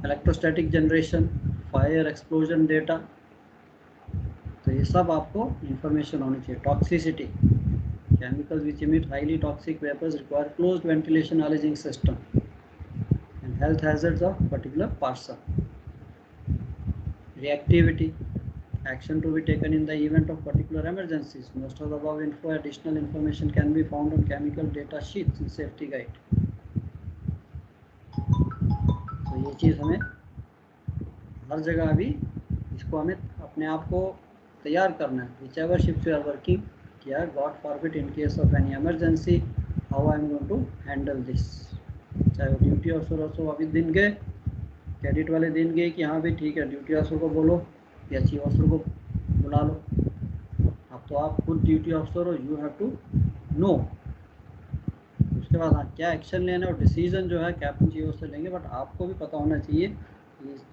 Electrostatic generation, fire, explosion data, तो ये सब आपको इंफॉर्मेशन होनी चाहिए। Toxicity, chemicals which emit highly toxic vapours require closed ventilation नॉलेजिंग system, and health hazards of particular parson. reactivity, action to be taken in the event of particular emergencies. Most of the above info, additional information can be found on chemical data sheets in safety guide. तो ये चीज़ हमें हर जगह अभी इसको हमें अपने आप को तैयार करना है। whichever ships you are working, क्या God forbid in case of any emergency, how I am going to handle this। चाहे वो ड्यूटी ऑफिसर हो, अभी दिन गए, क्रेडिट वाले दिन गए कि हाँ भाई ठीक है, ड्यूटी ऑफिसर को बोलो या चीफ ऑफिसर को बुला लो। अब तो आप खुद ड्यूटी ऑफिसर हो, यू हैव टू नो। उसके बाद हाँ क्या एक्शन लेना और डिसीजन जो है कैप्टन चीफ ऑफिसर लेंगे, बट आपको भी पता होना चाहिए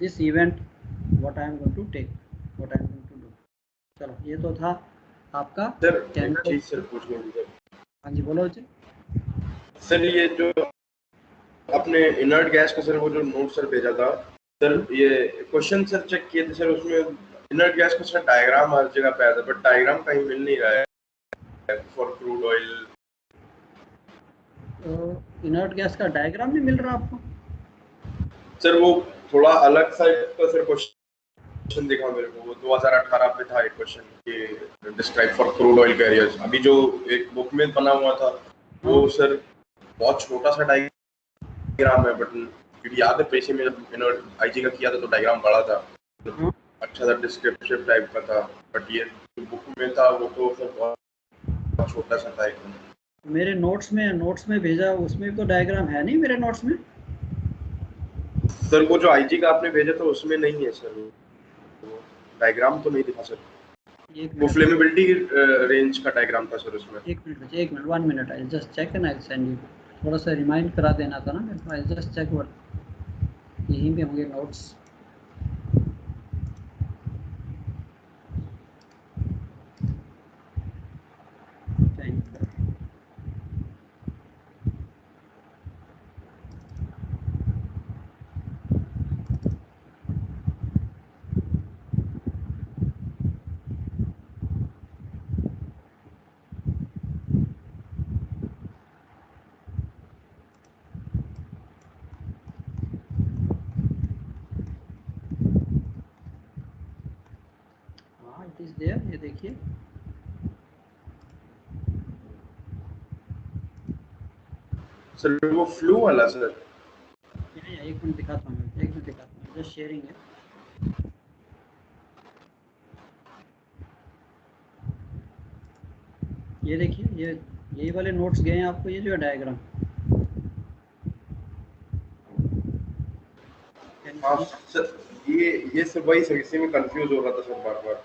this event what I am going to take, what I am going to do. चलो ये तो था आपका सर एक चीज सर पूछनी थी सर। हाँ जी बोलो जी। सर ये जो आपने इनर्ट गैस का सर वो जो नोट सर भेजा था सर, ये क्वेश्चन सर चेक किए थे सर, उसमें इनर्ट गैस का सर डायग्राम हर जगह पे आया था, बट डायग्राम कहीं मिल नहीं रहा है for crude oil. Inert gas का डायग्राम नहीं मिल रहा आपको सर? वो थोड़ा अलग सा का सर क्वेश्चन दिखा मेरे को, वो 2018 पे था एक क्वेश्चन कि describe for crude oil carriers. अभी जो एक बुक में बना हुआ था वो सर बहुत छोटा सा डायग्राम है, बट याद है पेशे में जब इनर्ट आईजी का किया था तो डायग्राम बड़ा था, अच्छा सा डिस्क्रिप्टिव टाइप का था, बट ये में था वो तो फिर बहुत छोटा सा था एकदम। मेरे नोट्स में भेजा, उसमें भी तो डायग्राम है नहीं मेरे नोट्स में। सर वो जो आईजी का आपने भेजा था उसमें नहीं है सर, वो डायग्राम तो नहीं दिखा सर। एक वो मिनट, फ्लेमेबिलिटी रेंज का डायग्राम था सर उसमें। एक minute 1 minute, I just check and I send you. थोड़ा सा रिमाइंड करा देना था ना मेरे को, आई जस्ट चेक व्हाट, यहीं पे होंगे नोट्स। हाँ इट इज देयर, ये देखिए। सर वो फ्लू वाला सर। एक मिनट दिखाता हूँ, एक मिनट दिखाता हूँ, जस्ट शेयरिंग है। ये देखिए, ये यही वाले नोट्स गए हैं आपको, ये जो है डायग्राम। हाँ सर, ये सर वही सर, इसी में कंफ्यूज हो रहा था सर बार बार।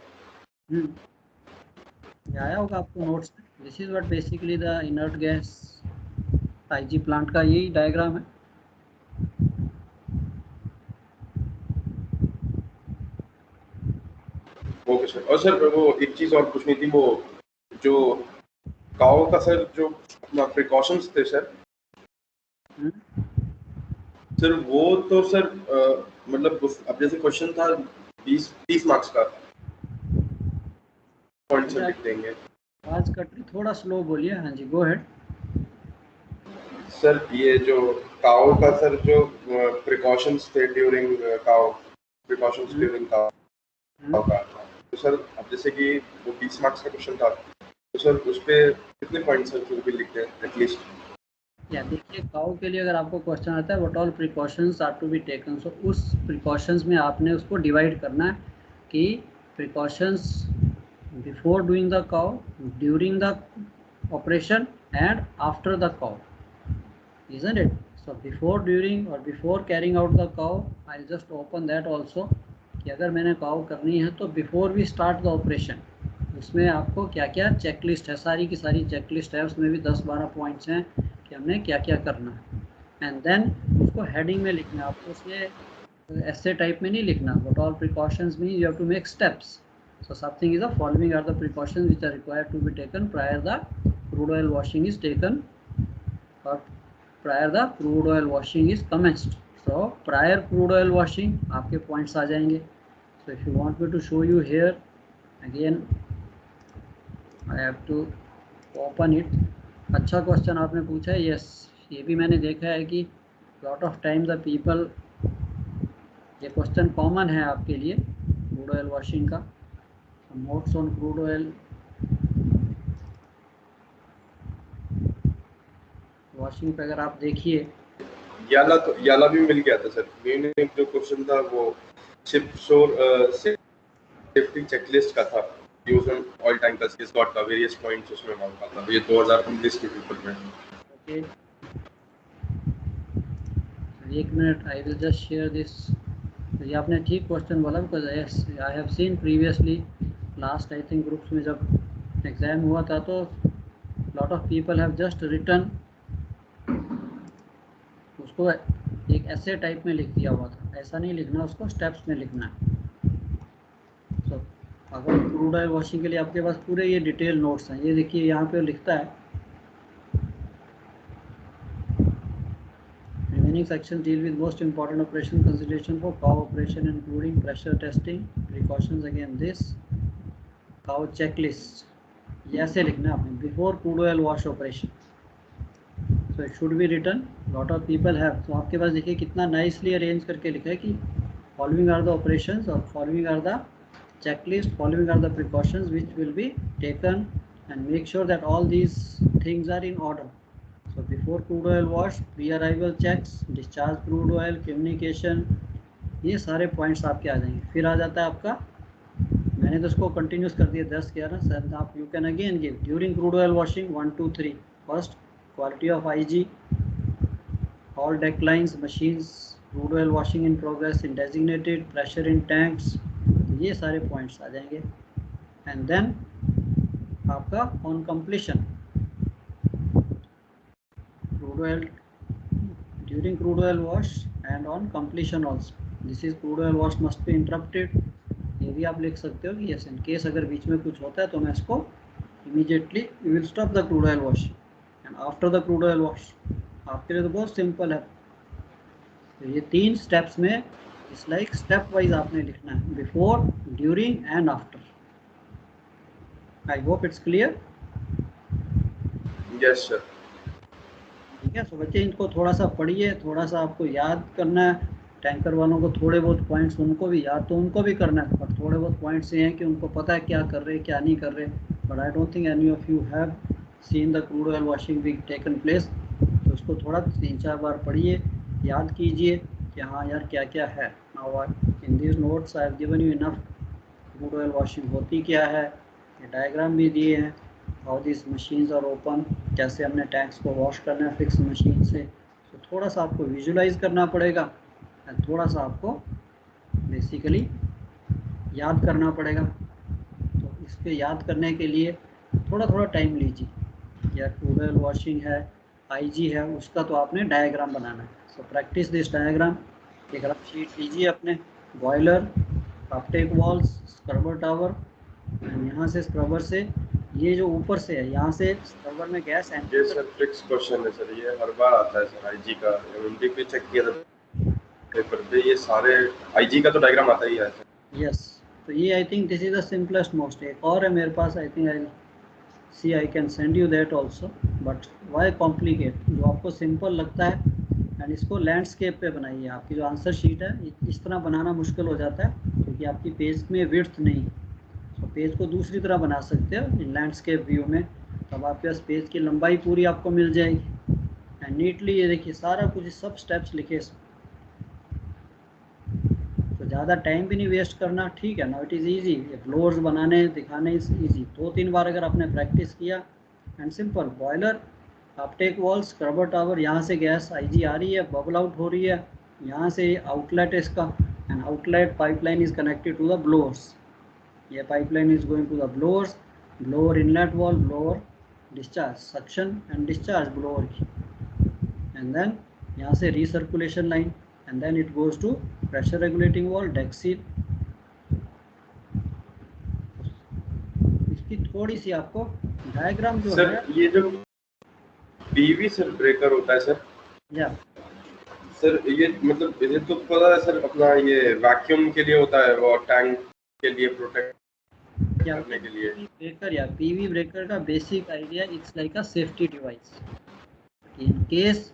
ये आया होगा आपको नोट्स में। This is what basically the inert gas IG plant का यही डायग्राम है। Okay sir. और सर वो एक चीज और पूछनी थी, वो जो काओ का सर जो अपना प्रिकॉशंस थे सर, सर वो तो सर मतलब अब जैसे क्वेश्चन था 20 मार्क्स का, पॉइंट सर लिख देंगे। आवाज कट रही, थोड़ा स्लो बोलिए। हाँ जी, गो अहेड। सर ये जो काओ का सर जो प्रिकॉशंस थे ड्यूरिंग काओ, प्रिकॉशंस ड्यूरिंग काओ का, तो सर अब जैसे कि वो 20 मार्क्स का क्वेश्चन था, तो सर उस पे कितने पॉइंट सर फिर भी लिखते हैं एटलीस्ट? या देखिए, काऊ के लिए अगर आपको क्वेश्चन आता है what all precautions are to be taken, so उस प्रिकॉशंस में आपने उसको डिवाइड करना है कि precautions before doing the cow, during the operation and after the cow, isn't it? So before, during or before carrying out the cow, I'll just open that also कि अगर मैंने काऊ करनी है तो before we start the operation उसमें आपको क्या क्या चेकलिस्ट है, सारी की सारी चेकलिस्ट है, उसमें भी 10-12 पॉइंट्स हैं कि हमने क्या क्या करना है। एंड देन उसको हेडिंग में लिखना है आपको, उसमें ऐसे टाइप में नहीं लिखना। What all precautions mean you have to make steps. So something is the following are the precautions which are required to be taken prior the crude oil washing is taken or prior the crude oil washing is commenced. So prior crude oil washing आपके पॉइंट्स आ जाएंगे। So if you want me to show you here again I have to open it. अच्छा क्वेश्चन आपने पूछा है, यस ये भी मैंने देखा है कि lot of time the people, ये क्वेश्चन कॉमन है आपके लिए क्रूड ऑयल वॉशिंग का। Notes on crude oil washing पे अगर आप देखिए, याला भी मिल गया था सर। मैंने जो क्वेश्चन था वो शिप शोर सेफ्टी चेकलिस्ट का था, यूज ऑन ऑयल टैंकर्स के स्लॉट का वेरियस पॉइंट्स उसमें मांगा था। ये 2019 के पेपर में। ओके एक minute, I will just share this. ये आपने ठीक क्वेश्चन बोला, because yes I have seen previously last I think groups में जब एग्ज़ाम हुआ था तो lot of people have just written, उसको एक ऐसे टाइप में लिख दिया हुआ था। ऐसा नहीं लिखना, उसको स्टेप्स में लिखना है। सो अगर क्रूड ऑयल वॉशिंग के लिए आपके पास पूरे ये डिटेल नोट्स हैं, ये देखिए यहाँ पे लिखता है remaining sections deal with most important operation consideration for cow operation including pressure testing precautions against this cow checklist। ये ऐसे लिखना है आपने, before crude oil wash operation, so it should be written। lot of people have, तो आपके पास देखिए कितना nicely arrange करके लिखा है कि following are the operations और following are the checklist, following are the precautions which will be taken and make sure that all these things are in order। So before crude oil wash, pre-arrival checks, discharge crude oil, communication, ये सारे पॉइंट्स आपके आ जाएंगे। फिर आ जाता है आपका मैंने तो इसको कंटिन्यूस कर दिया 10 किया ना सर। आप you can again give during crude oil washing 1 2 3। First quality of IG, all deck lines, machines, crude oil washing in progress, in designated, pressure in tanks, ये सारे पॉइंट्स आ जाएंगे। एंड देन आपका on completion crude oil during crude oil wash and on completion also this is crude oil wash must be interrupted. ये भी आप लिख सकते हो कि यस इन केस अगर बीच में कुछ होता है तो मैं इसको immediately we will stop the crude oil wash and after the crude oil wash. आपके लिए तो बहुत सिंपल है। तो ये 3 स्टेप्स में इस लाइक स्टेप वाइज आपने लिखना है, before, during and after. I hope it's clear. Yes sir. ठीक है, सो बच्चे इनको थोड़ा सा पढ़िए, थोड़ा सा आपको याद करना है। टैंकर वालों को थोड़े बहुत पॉइंट्स उनको भी याद तो उनको भी करना है, बट थोड़े बहुत पॉइंट्स ये हैं कि उनको पता है क्या कर रहे हैं क्या नहीं कर रहे। But I don't think any of you have seen the crude oil washing being taken place. तो उसको थोड़ा 3-4 बार पढ़िए, याद कीजिए कि हाँ यार क्या क्या है। Now in this notes I have given you enough. Crude oil washing होती क्या है, ये डायग्राम भी दिए हैं। How this machines are open, कैसे हमने टैंक्स को वॉश करना है फिक्स मशीन से। तो थोड़ा सा आपको विजुलाइज करना पड़ेगा एंड थोड़ा सा आपको बेसिकली याद करना पड़ेगा। तो इसके याद करने के लिए थोड़ा थोड़ा टाइम लीजिए। या क्रूड ऑयल वॉशिंग है, IG है, उसका तो आपने डायग्राम बनाना है। So practice this diagram. एक रफ शीट लीजिए अपने, boiler, Uptake walls, scrubber tower, यहाँ से स्क्रबर से ये जो ऊपर से है यहाँ से स्क्रबर में गैस ये सर फिक्स क्वेश्चन है सर, ये हर बार आता है सर। IG का MD पे चेक किया था पेपर पे, ये सारे IG का तो डायग्राम आता ही है सर। यस, तो ये I think this is the simplest most. एक और है मेरे पास, I think I see I can send you that also, but why complicate. जो आपको सिंपल लगता है एंड इसको लैंडस्केप पे बनाइए। आपकी जो आंसर शीट है इस तरह बनाना मुश्किल हो जाता है क्योंकि आपकी पेज में विड्थ नहीं है। तो पेज को दूसरी तरह बना सकते हो इन लैंडस्केप व्यू में, तब आपके पास पेज की लंबाई पूरी आपको मिल जाएगी। एंड नीटली ये देखिए सारा कुछ सब स्टेप्स लिखे, तो ज़्यादा टाइम भी नहीं वेस्ट करना। ठीक है ना, इट इज़ ईजी। ये ब्लोअर्स बनाने दिखाने इज ईजी। 2-3 बार अगर आपने प्रैक्टिस किया and simple boiler, Uptake wall, scrubber tower, यहाँ से गैस IG आ रही है, बबल आउट हो रही है, यहाँ से आउटलेट है इसका, and outlet pipeline is connected to the blowers. ये pipeline is going to the blowers, blower inlet valve, blower discharge, suction and discharge blower की, एंड देन यहाँ से recirculation line, and then it goes to pressure regulating valve, deck seal. इसकी थोड़ी सी आपको डायग्राम जो सर है, ये जो PV सर ब्रेकर होता है सर, या सर ये मतलब ये तो पता है सर, अपना ये वैक्यूम के लिए होता है, वो टैंक के लिए प्रोटेक्ट क्या करने के लिए। ब्रेकर या PV ब्रेकर का basic idea it's like a safety device. In case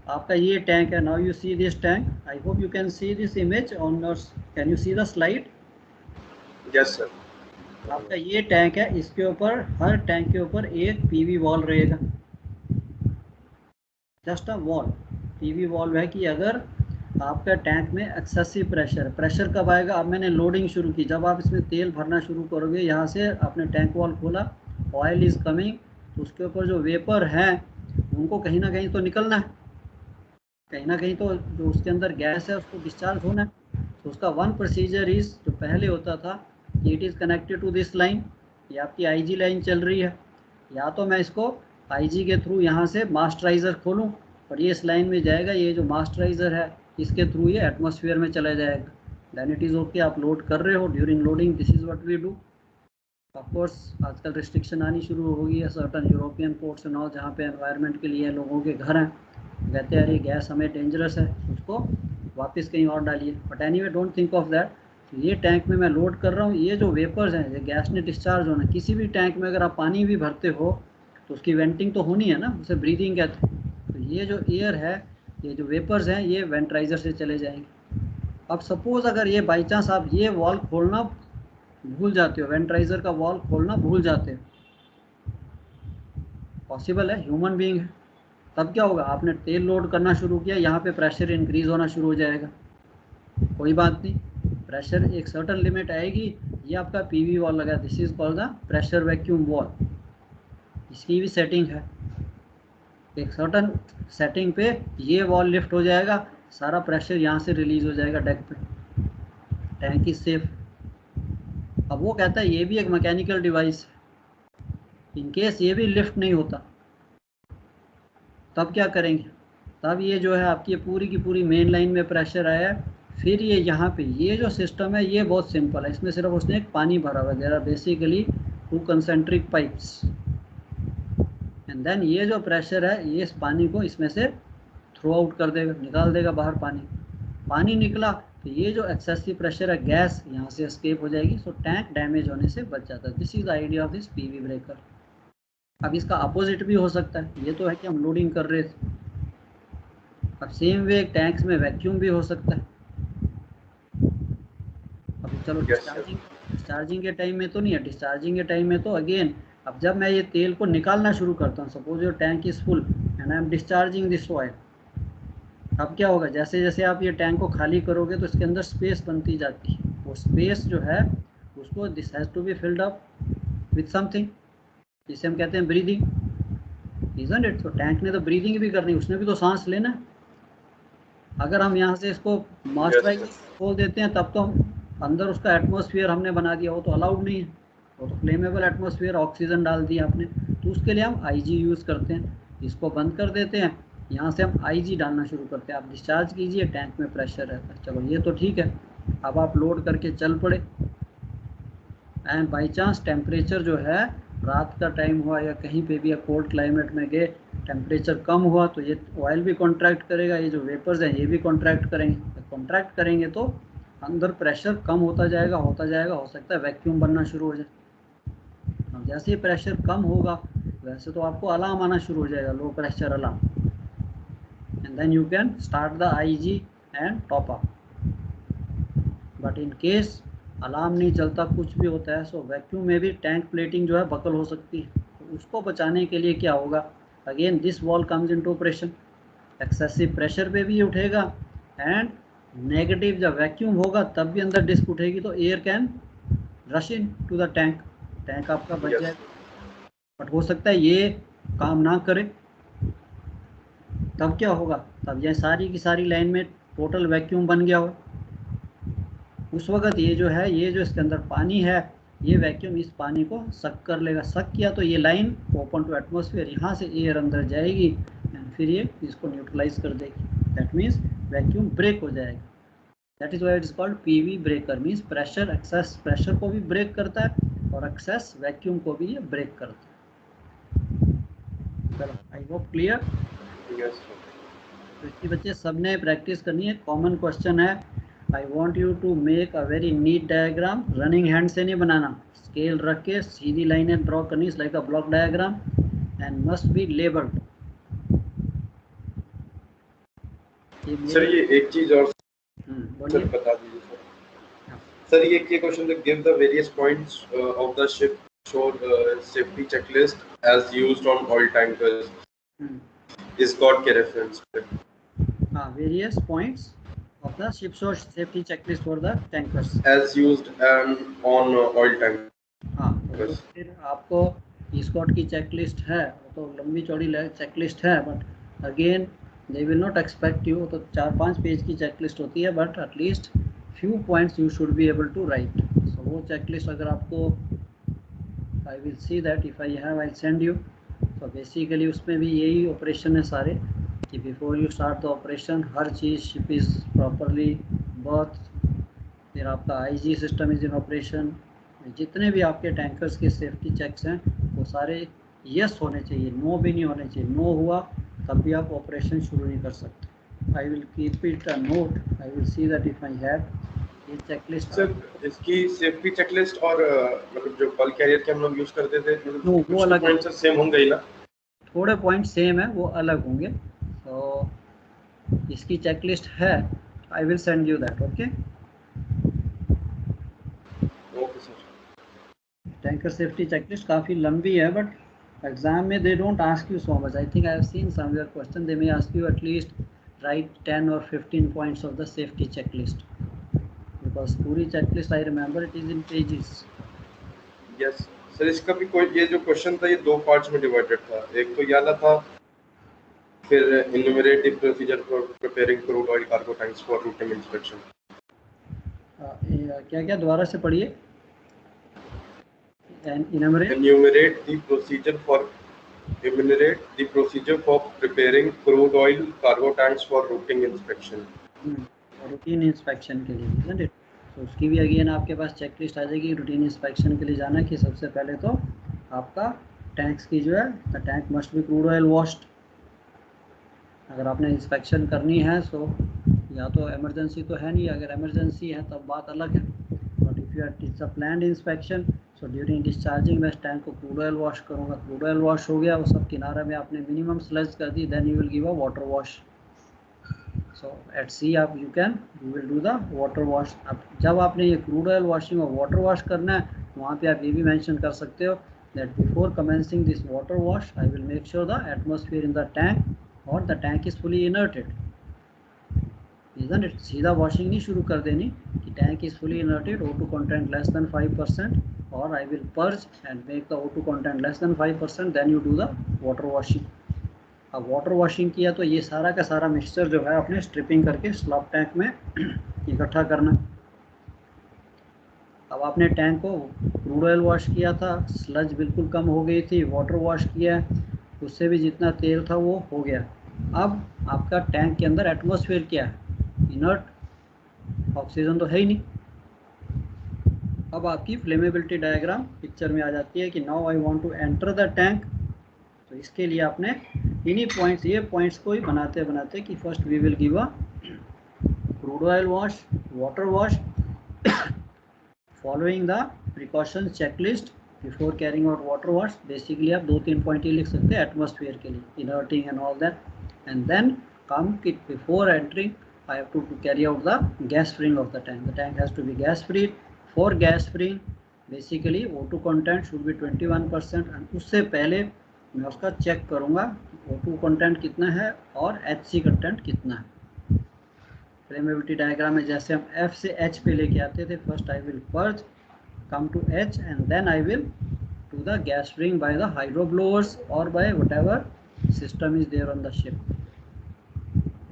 आपका ये टैंक है, now you see this tank, I hope you can see this image on your, can you see the slide? Yes sir. आपका ये टैंक है, इसके ऊपर हर टैंक के ऊपर एक PV वॉल रहेगा, just a wall. PV wall है कि अगर आपका टैंक में एक्सेसिव प्रेशर कब आएगा? अब मैंने लोडिंग शुरू की, जब आप इसमें तेल भरना शुरू करोगे, यहाँ से आपने टैंक वॉल खोला, ऑयल इज कमिंग, तो उसके ऊपर जो वेपर हैं उनको कहीं ना कहीं तो निकलना है, कहीं ना कहीं तो जो उसके अंदर गैस है उसको डिस्चार्ज होना है। तो उसका वन प्रोसीजर इज, जो पहले होता था, it is connected to this line. ये आपकी IG लाइन चल रही है, या तो मैं इसको IG के थ्रू यहाँ से मास्टराइज़र खोलूँ और ये इस लाइन में जाएगा, ये जो मास्टराइज़र है इसके थ्रू ये एटमॉस्फेयर में चला जाएगा। देन इट इज़ ओके, आप लोड कर रहे हो, during loading this is what we do. Of course आजकल रिस्ट्रिक्शन आनी शुरू हो गई है certain European ports and all, जहाँ पे एनवायरनमेंट के लिए लोगों के घर हैं, कहते हैं अरे गैस हमें डेंजरस है, उसको वापस कहीं और डालिए। But anyway don't think of that. तो ये टैंक में मैं लोड कर रहा हूँ, ये जो वेपर्स हैं, ये गैस ने डिस्चार्ज होना। किसी भी टैंक में अगर आप पानी भी भरते हो तो उसकी वेंटिंग तो होनी है ना, उसे ब्रीदिंग कहते हैं। तो ये जो एयर है, ये जो वेपर्स हैं, ये वेंट्राइज़र से चले जाएंगे। अब सपोज़ अगर ये बाई चांस आप ये वॉल खोलना भूल जाते हो, वेंट्राइज़र का वॉल खोलना भूल जाते हो, पॉसिबल है, ह्यूमन बीइंग है, तब क्या होगा? आपने तेल लोड करना शुरू किया, यहाँ पे प्रेशर इंक्रीज़ होना शुरू हो जाएगा। कोई बात नहीं, प्रेशर एक सर्टन लिमिट आएगी, ये आपका पीवी वॉल लगा, this is called the pressure vacuum wall. इसकी भी सेटिंग है, एक सर्टन सेटिंग पे ये वॉल लिफ्ट हो जाएगा, सारा प्रेशर यहाँ से रिलीज हो जाएगा डेक पे, टैंक इज सेफ। अब वो कहता है ये भी एक मैकेनिकल डिवाइस है, इन केस ये भी लिफ्ट नहीं होता तब क्या करेंगे? तब ये जो है आपकी पूरी की पूरी मेन लाइन में प्रेशर आया है, फिर ये यहाँ पे ये जो सिस्टम है ये बहुत सिंपल है, इसमें सिर्फ उसने एक पानी भरा हुआ है, there are basically 2 concentric pipes, and then ये जो प्रेशर है ये इस पानी को इसमें से थ्रो आउट कर देगा, निकाल देगा बाहर। पानी निकला तो ये जो एक्सेसिव प्रेशर है गैस यहाँ से एस्केप हो जाएगी, सो टैंक डैमेज होने से बच जाता है। This is the idea of this PV breaker. अब इसका अपोजिट भी हो सकता है, ये तो है कि हम लोडिंग कर रहे थे, अब सेम वे टैंक्स में वैक्यूम भी हो सकता है। अब चलो डिस्चार्जिंग के टाइम में तो नहीं है, डिस्चार्जिंग के टाइम में तो अगेन अब जब मैं ये तेल को निकालना शुरू करता हूँ, suppose your tank is full and I am discharging this oil, अब क्या होगा, जैसे जैसे आप ये टैंक को खाली करोगे तो इसके अंदर स्पेस बनती जाती है, वो स्पेस जो है उसको this has to be filled up with something, जिसे हम कहते हैं ब्रीदिंग, इजंट इट? तो टैंक ने तो ब्रीदिंग भी करनी, उसने भी तो सांस लेना है। अगर हम यहाँ से इसको मॉइस्चराइज खोल देते हैं तब तो हम अंदर उसका एटमॉस्फेयर हमने बना दिया, वो तो अलाउड नहीं है, वो तो फ्लेमेबल एटमॉस्फेयर, ऑक्सीजन डाल दिया आपने, तो उसके लिए हम आईजी यूज़ करते हैं। इसको बंद कर देते हैं, यहाँ से हम आईजी डालना शुरू करते हैं, आप डिस्चार्ज कीजिए, टैंक में प्रेशर रहता है। चलो ये तो ठीक है, अब आप लोड करके चल पड़े एंड बाई चांस टेम्परेचर जो है रात का टाइम हुआ या कहीं पे भी कोल्ड क्लाइमेट में गए, टेम्परेचर कम हुआ तो ये ऑयल भी कॉन्ट्रैक्ट करेगा, ये जो वेपर्स हैं ये भी कॉन्ट्रैक्ट करेंगे। कॉन्ट्रैक्ट करेंगे तो अंदर प्रेशर कम होता जाएगा, हो सकता है वैक्यूम बनना शुरू हो जाए। अब जैसे ही प्रेशर कम होगा वैसे तो आपको अलार्म आना शुरू हो जाएगा, low pressure alarm, and then you can start the IG and top up. But in case alarm नहीं चलता, कुछ भी होता है, सो वैक्यूम में भी टैंक प्लेटिंग जो है बकल हो सकती है। तो उसको बचाने के लिए क्या होगा, again this wall comes into operation, excessive pressure पे भी उठेगा एंड नेगेटिव जब वैक्यूम होगा तब भी अंदर डिस्क उठेगी, तो air can rush into the tank, tank आपका बच जाएगा। बट हो सकता है ये काम ना करे, तब क्या होगा, तब यह सारी की सारी लाइन में टोटल वैक्यूम बन गया हो, उस वक्त ये जो है, ये जो इसके अंदर पानी है, ये वैक्यूम इस पानी को सक कर लेगा, सक किया तो ये लाइन ओपन टू एटमॉस्फेयर, यहाँ से एयर अंदर जाएगी एंड फिर ये इसको न्यूट्रलाइज कर देगी, दैट मीन्स वैक्यूम ब्रेक हो जाएगा। That is why it is called PV breaker, means pressure, excess pressure को भी ब्रेक करता है और एक्सेस वैक्यूम को भी ये ब्रेक करता है। चलो आई होप क्लियर। तो इसकी बच्चे सबने प्रैक्टिस करनी है। कॉमन क्वेश्चन है, I want you to make a very neat diagram, running hand से नहीं बनाना, स्केल रख के सीधी लाइनें ड्रॉ करनी, it's like a block diagram and must be labelled. Sir ये एक चीज और सर बता दीजिए सर, ये क्वेश्चन है, give the various points of the ship shore safety checklist as used on oil tankers, ISGOTT के रेफरेंस पे। हां, various points of the ship shore safety checklist for the tankers as used on oil tank। हाँ, तो फिर आपको स्कॉट की चेकलिस्ट है, तो लंबी चौड़ी चेकलिस्ट है, but again they will not expect you, तो 4-5 पेज की चेकलिस्ट होती है, but at least few points you should be able to write. So वो चेकलिस्ट अगर आपको, I will see that if I have, I send you. तो बेसिकली उसमें भी यही ऑपरेशन है सारे, कि before you start the operation हर चीज़ शिप इज़ प्रॉपरली बर्थ, फिर आपका IG system is in operation, जितने भी आपके टैंकर्स के सेफ्टी चेक्स हैं वो सारे यस होने चाहिए, नो भी नहीं होने चाहिए। नो हुआ तब भी आप ऑपरेशन शुरू नहीं कर सकते। I will keep it a note, I will see that if I have ये चेकलिस्ट। सर इसकी सेफ्टी चेकलिस्ट और मतलब जो बल्क कैरियर के हम लोग यूज़ करते थे, नो वो अलग पॉइंट्स सेम होंगे ही ना? थोड़े पॉइंट सेम है, वो अलग होंगे। तो इसकी चेकलिस्ट है, I will send you that. Okay okay sir. Tanker safety checklist काफ़ी लंबी है, बट एग्जाम में they don't ask you so much. I think I have seen somewhere question they may ask you at least right 10 or 15 points of the safety checklist. Because पूरी checklist I remember it is in pages. Yes sir, इसका भी कोई ये जो क्वेश्चन था ये दो पार्ट्स में डिवाइडेड था। एक तो ये वाला था, फिर enumerate the procedure for preparing crude oil cargo tanks for routine inspection। क्या क्या दोबारा से पढ़िए। enumerate enumerate the procedure for preparing crude oil cargo tanks for routine inspection। Routine inspection के लिए, isn't it? तो उसकी भी अगेन आपके पास चेकलिस्ट आ जाएगी। रूटीन इंस्पेक्शन के लिए जाना कि सबसे पहले तो आपका टैंक्स की जो है, the tank must be crude oil washed. अगर आपने इंस्पेक्शन करनी है तो या तो इमरजेंसी तो है नहीं, अगर इमरजेंसी है तब बात अलग है। But if you it's a planned inspection, so during discharging मैं टैंक को क्रूड ऑयल वॉश करूँगा। क्रूड ऑयल वॉश हो गया, वो सब किनारे में आपने मिनिमम स्लज कर दी, then you will give a water wash. So at sea आप you will do the water wash. अब जब आपने ये क्रूड ऑयल वॉशिंग और वाटर वॉश करना है, वहाँ पे आप ये भी मेंशन कर सकते हो that before commencing this water wash I will make sure the atmosphere in the tank or the tank is fully inerted, isn't it? सीधा वॉशिंग नहीं शुरू कर देनी कि tank is fully inerted, O2 content less than 5%, or I will purge and make the O2 content less than 5%, then you do the water washing। अब वाटर वॉशिंग किया तो ये सारा का सारा मिक्सचर जो है अपने स्ट्रिपिंग करके स्लॉप टैंक में इकट्ठा करना। अब आपने टैंक को क्रूड ऑयल वॉश किया था, स्लज बिल्कुल कम हो गई थी, वाटर वॉश किया, उससे भी जितना तेल था वो हो गया। अब आपका टैंक के अंदर एटमॉस्फेयर क्या है? इनर्ट, ऑक्सीजन तो है ही नहीं। अब आपकी फ्लेमेबिलिटी डायग्राम पिक्चर में आ जाती है कि now I want to enter the tank. तो इसके लिए आपने इन्हीं पॉइंट्स, ये पॉइंट्स को ही बनाते बनाते कि first we will give a crude oil wash, water wash, following the precaution checklist before carrying out water wash. Basically आप 2-3 पॉइंट ही लिख सकते हैं एटमॉस्फेयर के लिए, inerting and all that, and then come कि before entering I have to carry out the gas freeing of the tank. The tank has to be gas free. For gas freeing basically O2 content should be 21%, and उससे पहले मैं उसका चेक करूँगा O2 कंटेंट कितना है और HC कंटेंट कितना है। फ्लेमेबिलिटी डायग्राम में जैसे हम F से H पे लेके आते थे, first I will purge, come to H, and then I will do the gas freeing by the hydro blowers or by whatever system is there on the ship,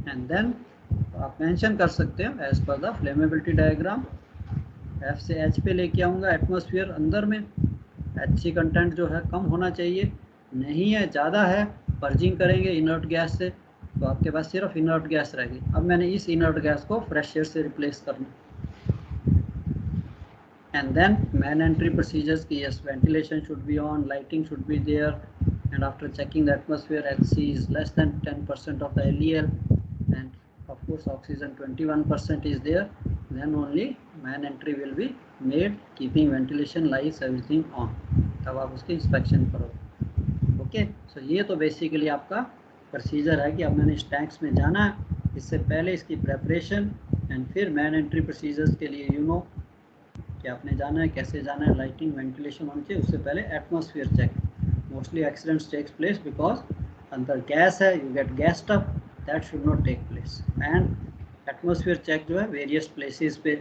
and then आप मेंशन कर सकते हो as per the flammability diagram. F से H पे लेके आऊँगा एटमॉस्फेयर अंदर में, HC कंटेंट जो है कम होना चाहिए, नहीं है ज़्यादा है, पर्जिंग करेंगे इनर्ट गैस से, तो आपके पास सिर्फ इनर्ट गैस रहेगी। अब मैंने इस इनर्ट गैस को फ्रेश एयर से रिप्लेस करना। And then man entry procedures की, yes ventilation should be on, lighting should be there, and after checking the atmosphere HC is less than 10% of the LEL, and of course oxygen 21% is there, then only man entry will be made, keeping ventilation, lights, everything on, तब आप उसकी इंस्पेक्शन करो। ओके, सो ये तो बेसिकली आपका प्रोसीजर है कि अब मैंने इस टैंक्स में जाना है, इससे पहले इसकी प्रेपरेशन, एंड फिर मैन एंट्री प्रोसीजर्स के लिए यू नो कि आपने जाना है, कैसे जाना है, लाइटिंग, वेंटिलेशन होनी चाहिए। उससे पहले atmosphere check, mostly accidents takes place because अंदर गैस है, you get gas stuff, that should not take place, and atmosphere check जो है वेरियस प्लेसेस पे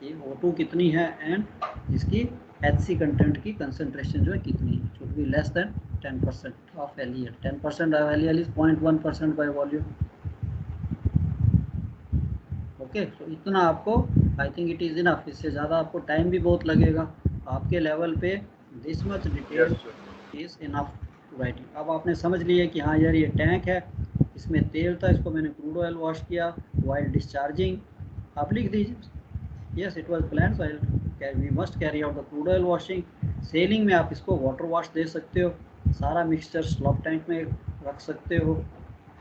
ये O2 कितनी है एंड इसकी HC कंटेंट की कंसंट्रेशन जो है कितनी है, should be less than 10% of LEL। 10% of LEL is 0.1% by volume। Okay, तो इतना आपको I think it is enough, इससे ज़्यादा आपको टाइम भी बहुत लगेगा आपके लेवल पे। This much detail is enough writing. अब आपने समझ लिया कि हाँ यार ये टैंक है, इसमें तेल था, इसको मैंने क्रूड ऑयल वॉश किया वाइल डिस्चार्जिंग, आप लिख दीजिए yes it was plan, so we must carry out the crude oil washing. Sailing में आप इसको वाटर वॉश दे सकते हो, सारा मिक्सचर स्लॉप टैंक में रख सकते हो,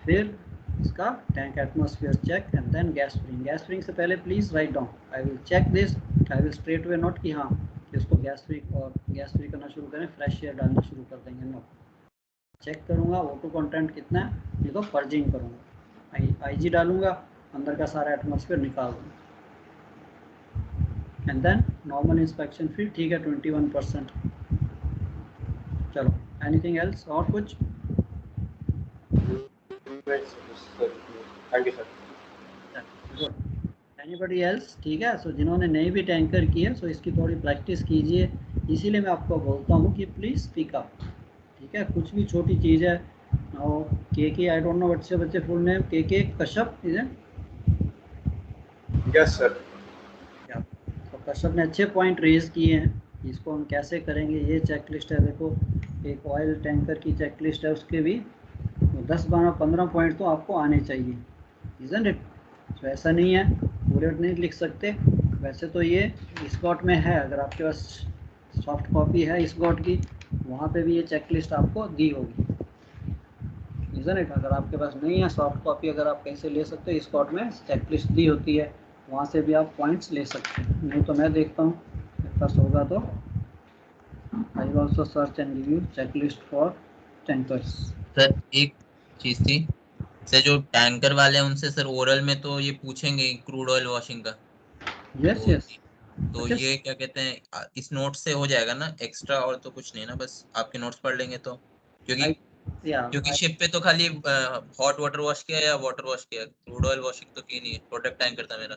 फिर इसका tank atmosphere check, and then gas freeing. Gas freeing से पहले please write down, I will check this, I will straight way note कि हाँ कि उसको गैस फ्री और गैस फ्री करना शुरू करें, फ्रेश एयर डालना शुरू कर देंगे, नो। चेक करूँगा O2 कंटेंट कितना है, ये तो पर्जिंग करूँगा, IG डालूँगा, अंदर का सारा एटमॉस्फेयर निकाल दूँगा, एंड देन नॉर्मल इंस्पेक्शन फिर ठीक है 21%। चलो एनीथिंग एल्स और कुछ? Thank you sir. Good. Anybody else? ठीक है, सो जिन्होंने नहीं भी टैंकर की है सो इसकी थोड़ी प्रैक्टिस कीजिए, इसीलिए मैं आपको बोलता हूँ कि प्लीज़ स्पीक अप। ठीक है, कुछ भी छोटी चीज़ है। और के आई डोंट नो बच्चे फुल नेम के Kashyap is it? Yes sir. तो कश्यप ने अच्छे पॉइंट रेज किए हैं, इसको हम कैसे करेंगे। ये चेकलिस्ट है, देखो एक ऑयल टैंकर की चेकलिस्ट है, उसके भी 10, 12, 15 पॉइंट तो आपको आने चाहिए, इज़न्ट इट? तो ऐसा नहीं है पूरे नहीं लिख सकते। वैसे तो ये स्कॉट में है, अगर आपके पास सॉफ्ट कॉपी है स्कॉट की, वहाँ पे भी ये चेकलिस्ट आपको दी होगी, इज़न्ट इट? अगर आपके पास नहीं है सॉफ्ट कॉपी, अगर आप कहीं से ले सकते हो, स्कॉट में चेकलिस्ट दी होती है, वहाँ से भी आप पॉइंट्स ले सकते हैं। नहीं तो मैं देखता हूँ मेरे पास होगा तो I will also search and give you checklist for tankers. Sir एक चीज थी सर, जो टैंकर वाले हैं उनसे सर ओरल में तो ये पूछेंगे क्रूड ऑयल वॉशिंग का। यस तो, यस। तो ये क्या कहते हैं, इस नोट से हो जाएगा ना एक्स्ट्रा, और तो कुछ नहीं ना, बस आपके नोट्स पढ़ लेंगे तो। क्योंकि शिप पे तो खाली हॉट वाटर वॉश किया या वाटर वॉश किया, क्रूड ऑयल वॉशिंग तो की नहीं है। प्रोडक्ट टैंकर था मेरा।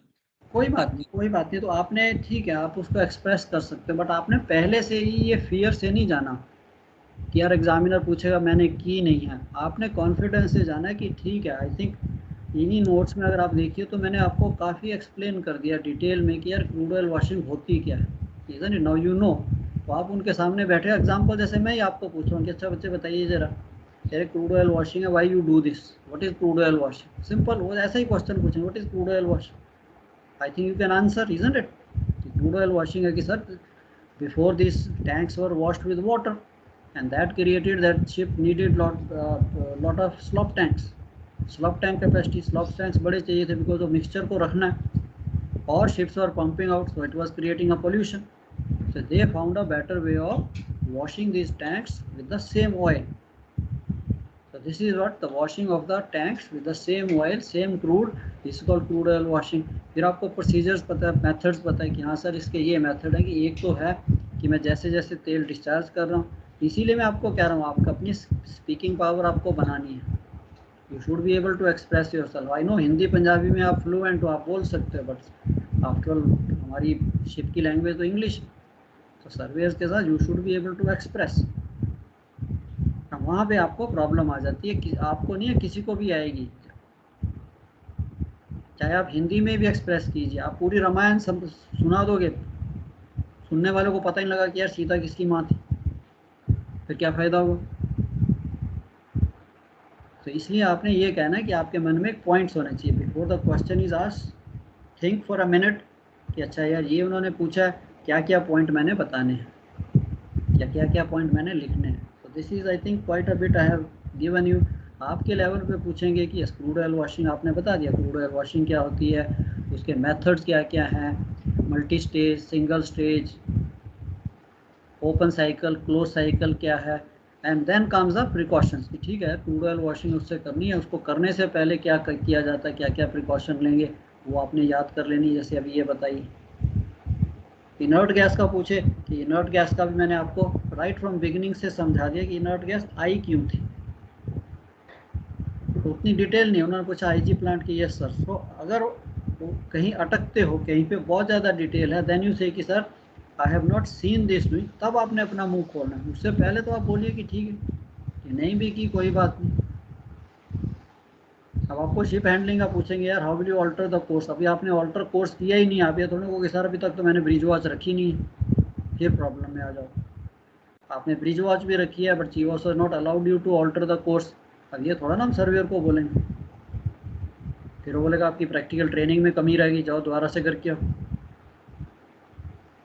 कोई बात नहीं। तो आपने ठीक है, आप उसको एक्सप्रेस कर सकते हो, बट आपने पहले से ही ये फियर से नहीं जाना कि यार एग्जामिनर पूछेगा मैंने की नहीं है। आपने कॉन्फिडेंस से जाना है कि ठीक है। आई थिंक इन्हीं नोट्स में अगर आप देखिए तो मैंने आपको काफ़ी एक्सप्लेन कर दिया डिटेल में कि यार क्रूड ऑयल वॉशिंग होती क्या है, isn't it? Now you know. तो आप उनके सामने बैठे, एग्जाम्पल जैसे मैं ही आपको पूछ रहा हूँ कि अच्छा बच्चे बताइए ज़रा, यार क्रूड ऑयल वॉशिंग है, why you do this, what is crude oil washing? Simple, वो ऐसा ही क्वेश्चन पूछेंगे, what is crude oil washing? I think you can answer, isn't it? Crude oil washing है कि sir before these tanks were washed with water and that created that ship needed lot of slop tanks, slop tank capacity, slop tanks बड़े चाहिए थे because वो mixture को रखना है, और ships were pumping out, so it was creating a pollution. So they found a better way of washing these tanks with the same oil. So this is what the washing of the tanks with the same oil, same crude is called crude oil washing. फिर आपको प्रोसीजर्स पता है, मेथड्स पता है कि हाँ सर इसके ये मेथड है, कि एक तो है कि मैं जैसे जैसे तेल डिस्चार्ज कर रहा हूँ, इसीलिए मैं आपको कह रहा हूँ आपका अपनी स्पीकिंग पावर आपको बनानी है। You should be able to express yourself. I know Hindi Punjabi में आप फ्लुएंट हो, आप बोल सकते हो, बट आफ्टर ऑल हमारी शिप की लैंग्वेज तो इंग्लिश है, तो सर्वेयर्स के साथ you should be able to express. वहाँ पे आपको प्रॉब्लम आ जाती है कि आपको नहीं है, किसी को भी आएगी, चाहे आप हिंदी में भी एक्सप्रेस कीजिए, आप पूरी रामायण सब सुना दोगे, सुनने वालों को पता ही लगा कि यार सीता किसकी माँ थी, फिर क्या फ़ायदा होगा? तो इसलिए आपने ये कहना है कि आपके मन में एक पॉइंट्स होने चाहिए before the question is asked. Think for a minute कि अच्छा यार ये उन्होंने पूछा है, क्या क्या पॉइंट मैंने बताने हैं, क्या क्या पॉइंट मैंने लिखने हैं। This is I think quite a bit I have given you. आपके लेवल पे पूछेंगे कि क्रूड ऑयल वॉशिंग आपने बता दिया, क्रूड ऑयल वॉशिंग क्या होती है, उसके मेथड्स क्या क्या हैं, multi stage, single stage, open cycle, close cycle क्या है, and then comes the precautions कि ठीक है क्रूड ऑयल वॉशिंग उससे करनी है, उसको करने से पहले क्या किया जाता है, क्या क्या प्रिकॉशन लेंगे, वो आपने याद कर लेनी। जैसे अभी ये बताइए इनर्ट गैस का पूछे कि इनर्ट गैस का भी मैंने आपको राइट फ्रॉम बिगिनिंग से समझा दिया कि इनर्ट गैस आई क्यों थी, तो उतनी डिटेल नहीं। उन्होंने पूछा आईजी प्लांट की, यस सर। सो अगर कहीं अटकते हो, कहीं पे बहुत ज़्यादा डिटेल है, देन यू से कि sir I have not seen this doing, तब आपने अपना मुंह खोलना है। उससे पहले तो आप बोलिए कि ठीक है कि नहीं भी की कोई बात नहीं। अब आपको शिप हैंडलिंग का पूछेंगे यार how will you alter the course, अभी आपने ऑल्टर कोर्स किया ही नहीं, आप ये थोड़ा को सर अभी तक तो मैंने ब्रिज वॉच रखी नहीं है, फिर प्रॉब्लम में आ जाओ। आपने ब्रिज वॉच भी रखी है but chief officer not allowed you to alter the course, अब ये थोड़ा ना हम सर्वेयर को बोलेंगे, फिर वो बोलेगा आपकी प्रैक्टिकल ट्रेनिंग में कमी रहेगी, जाओ दोबारा से करके आओ।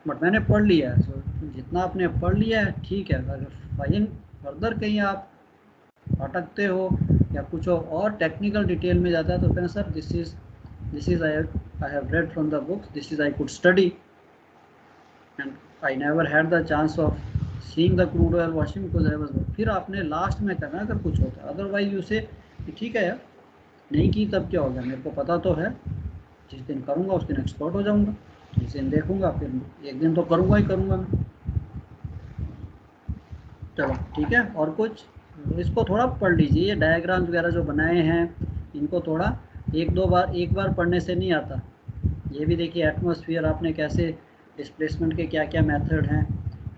बट मैंने पढ़ लिया है, सो जितना आपने पढ़ लिया है ठीक है। अगर फर्दर कहीं आप अटकते हो या कुछ और टेक्निकल डिटेल में जाता है तो फिर sir this is I have read from the books, this is I could study and I never had the chance of seeing the crude oil washing because I was. फिर आपने लास्ट में करना अगर कुछ होता है, अदरवाइज यू से ठीक है यार नहीं की तब क्या होगा, मेरे को पता तो है, जिस दिन करूँगा उस दिन एक्सपर्ट हो जाऊँगा, जिस दिन देखूँगा फिर एक दिन तो करूँगा ही करूँगा मैं। चलो ठीक है, और कुछ इसको थोड़ा पढ़ लीजिए, ये डायग्राम्स वगैरह जो बनाए हैं इनको थोड़ा एक बार पढ़ने से नहीं आता, ये भी देखिए एटमॉस्फेयर आपने कैसे, डिस्प्लेसमेंट के क्या क्या मेथड हैं,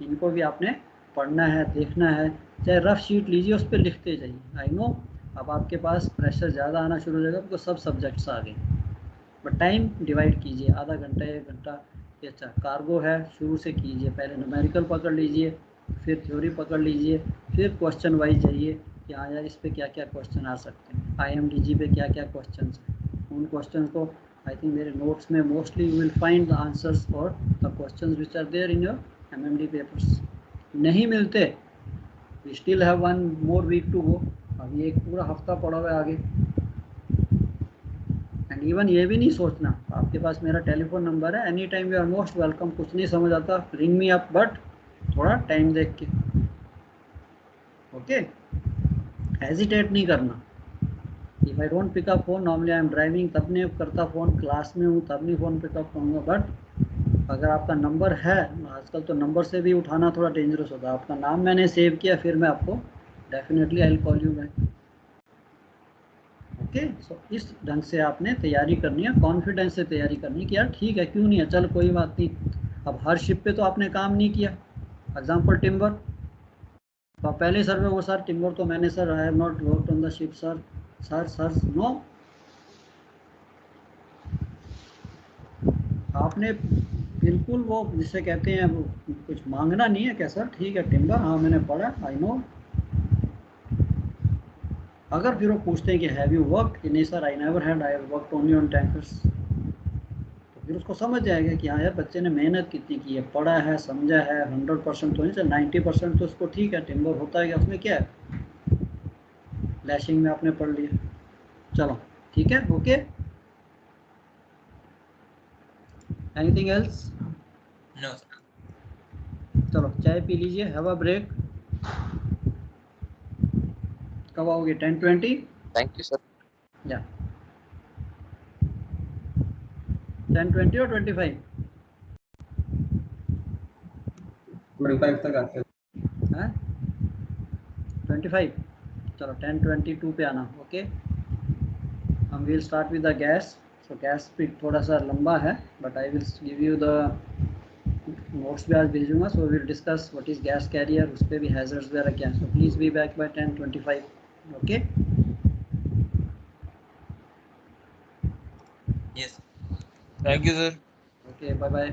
इनको भी आपने पढ़ना है, देखना है। चाहे रफ शीट लीजिए, उस पर लिखते जाइए। आई नो अब आपके पास प्रेशर ज़्यादा आना शुरू हो जाएगा क्योंकि सब सब्जेक्ट्स आ गए, बट टाइम डिवाइड कीजिए, आधा घंटा 1 घंटा। अच्छा कार्गो है, शुरू से कीजिए, पहले न्यूमेरिकल पकड़ लीजिए, फिर थ्योरी पकड़ लीजिए, फिर क्वेश्चन वाइज जाइए कि हाँ यार इस पे क्या क्या क्वेश्चन आ सकते हैं, IMDG पे क्या क्या क्वेश्चन हैं। उन क्वेश्चन को आई थिंक मेरे नोट्स में mostly you will find the answers for the question which are there in your MMD papers. नहीं मिलते, we still have 1 more week to go, अभी एक पूरा हफ्ता पड़ा हुआ है आगे। एंड इवन ये भी नहीं सोचना, आपके पास मेरा टेलीफोन नंबर है, any time you are most welcome. कुछ नहीं समझ आता, रिंग मी अप, बट थोड़ा टाइम देख के, ओके। हेजिटेट नहीं करना। If I don't pick up phone, normally I am driving, तब नहीं करता फ़ोन, क्लास में हूँ तब नहीं फ़ोन पिकअप करूँगा। बट अगर आपका नंबर है, आजकल तो नंबर से भी उठाना थोड़ा डेंजरस होता है, आपका नाम मैंने सेव किया, फिर मैं आपको definitely I will call you back, okay. So इस ढंग से आपने तैयारी करनी है, कॉन्फिडेंस से तैयारी करनी है कि यार ठीक है, क्यों नहीं है, चल कोई बात नहीं। अब हर शिप पे तो आपने काम नहीं किया, एग्जाम्पल टिम्बर, तो पहले सर में वो सर टिम्बर तो मैंने sir I have not worked on the ship sir, sir no, आपने बिल्कुल वो जिसे कहते हैं वो कुछ मांगना नहीं है क्या सर, ठीक है टिम्बर, हाँ मैंने पढ़ा, आई नो। अगर फिर वो पूछते हैं कि हैव यू वर्कड, कि नहीं sir I never had, I have worked only on tankers, तो फिर उसको समझ जाएगा कि हाँ यार बच्चे ने मेहनत कितनी की है, पढ़ा है, समझा है। 100% तो नहीं सर, 90% तो उसको ठीक है, टिम्बर होता है, उसमें क्या है, लैशिंग में आपने पढ़ लिया, चलो ठीक है, ओके। Anything else? नो। चलो चाय पी लीजिए, हैव अ ब्रेक। कब आओगे? 10:20? Thank you sir. या 10:20 और 25? 25 तक आते हैं। 25? चलो 10:22 पे आना, ओके। हम will start with the gas. So gas भी थोड़ा सा लंबा है, but I will give you the notes भी आज भेजूंगा। So will discuss what is gas carrier, उस पर भी हैजर्ड्स वगैरह क्या। So please be back by 10:25, okay. Yes, thank you sir. Okay, bye bye.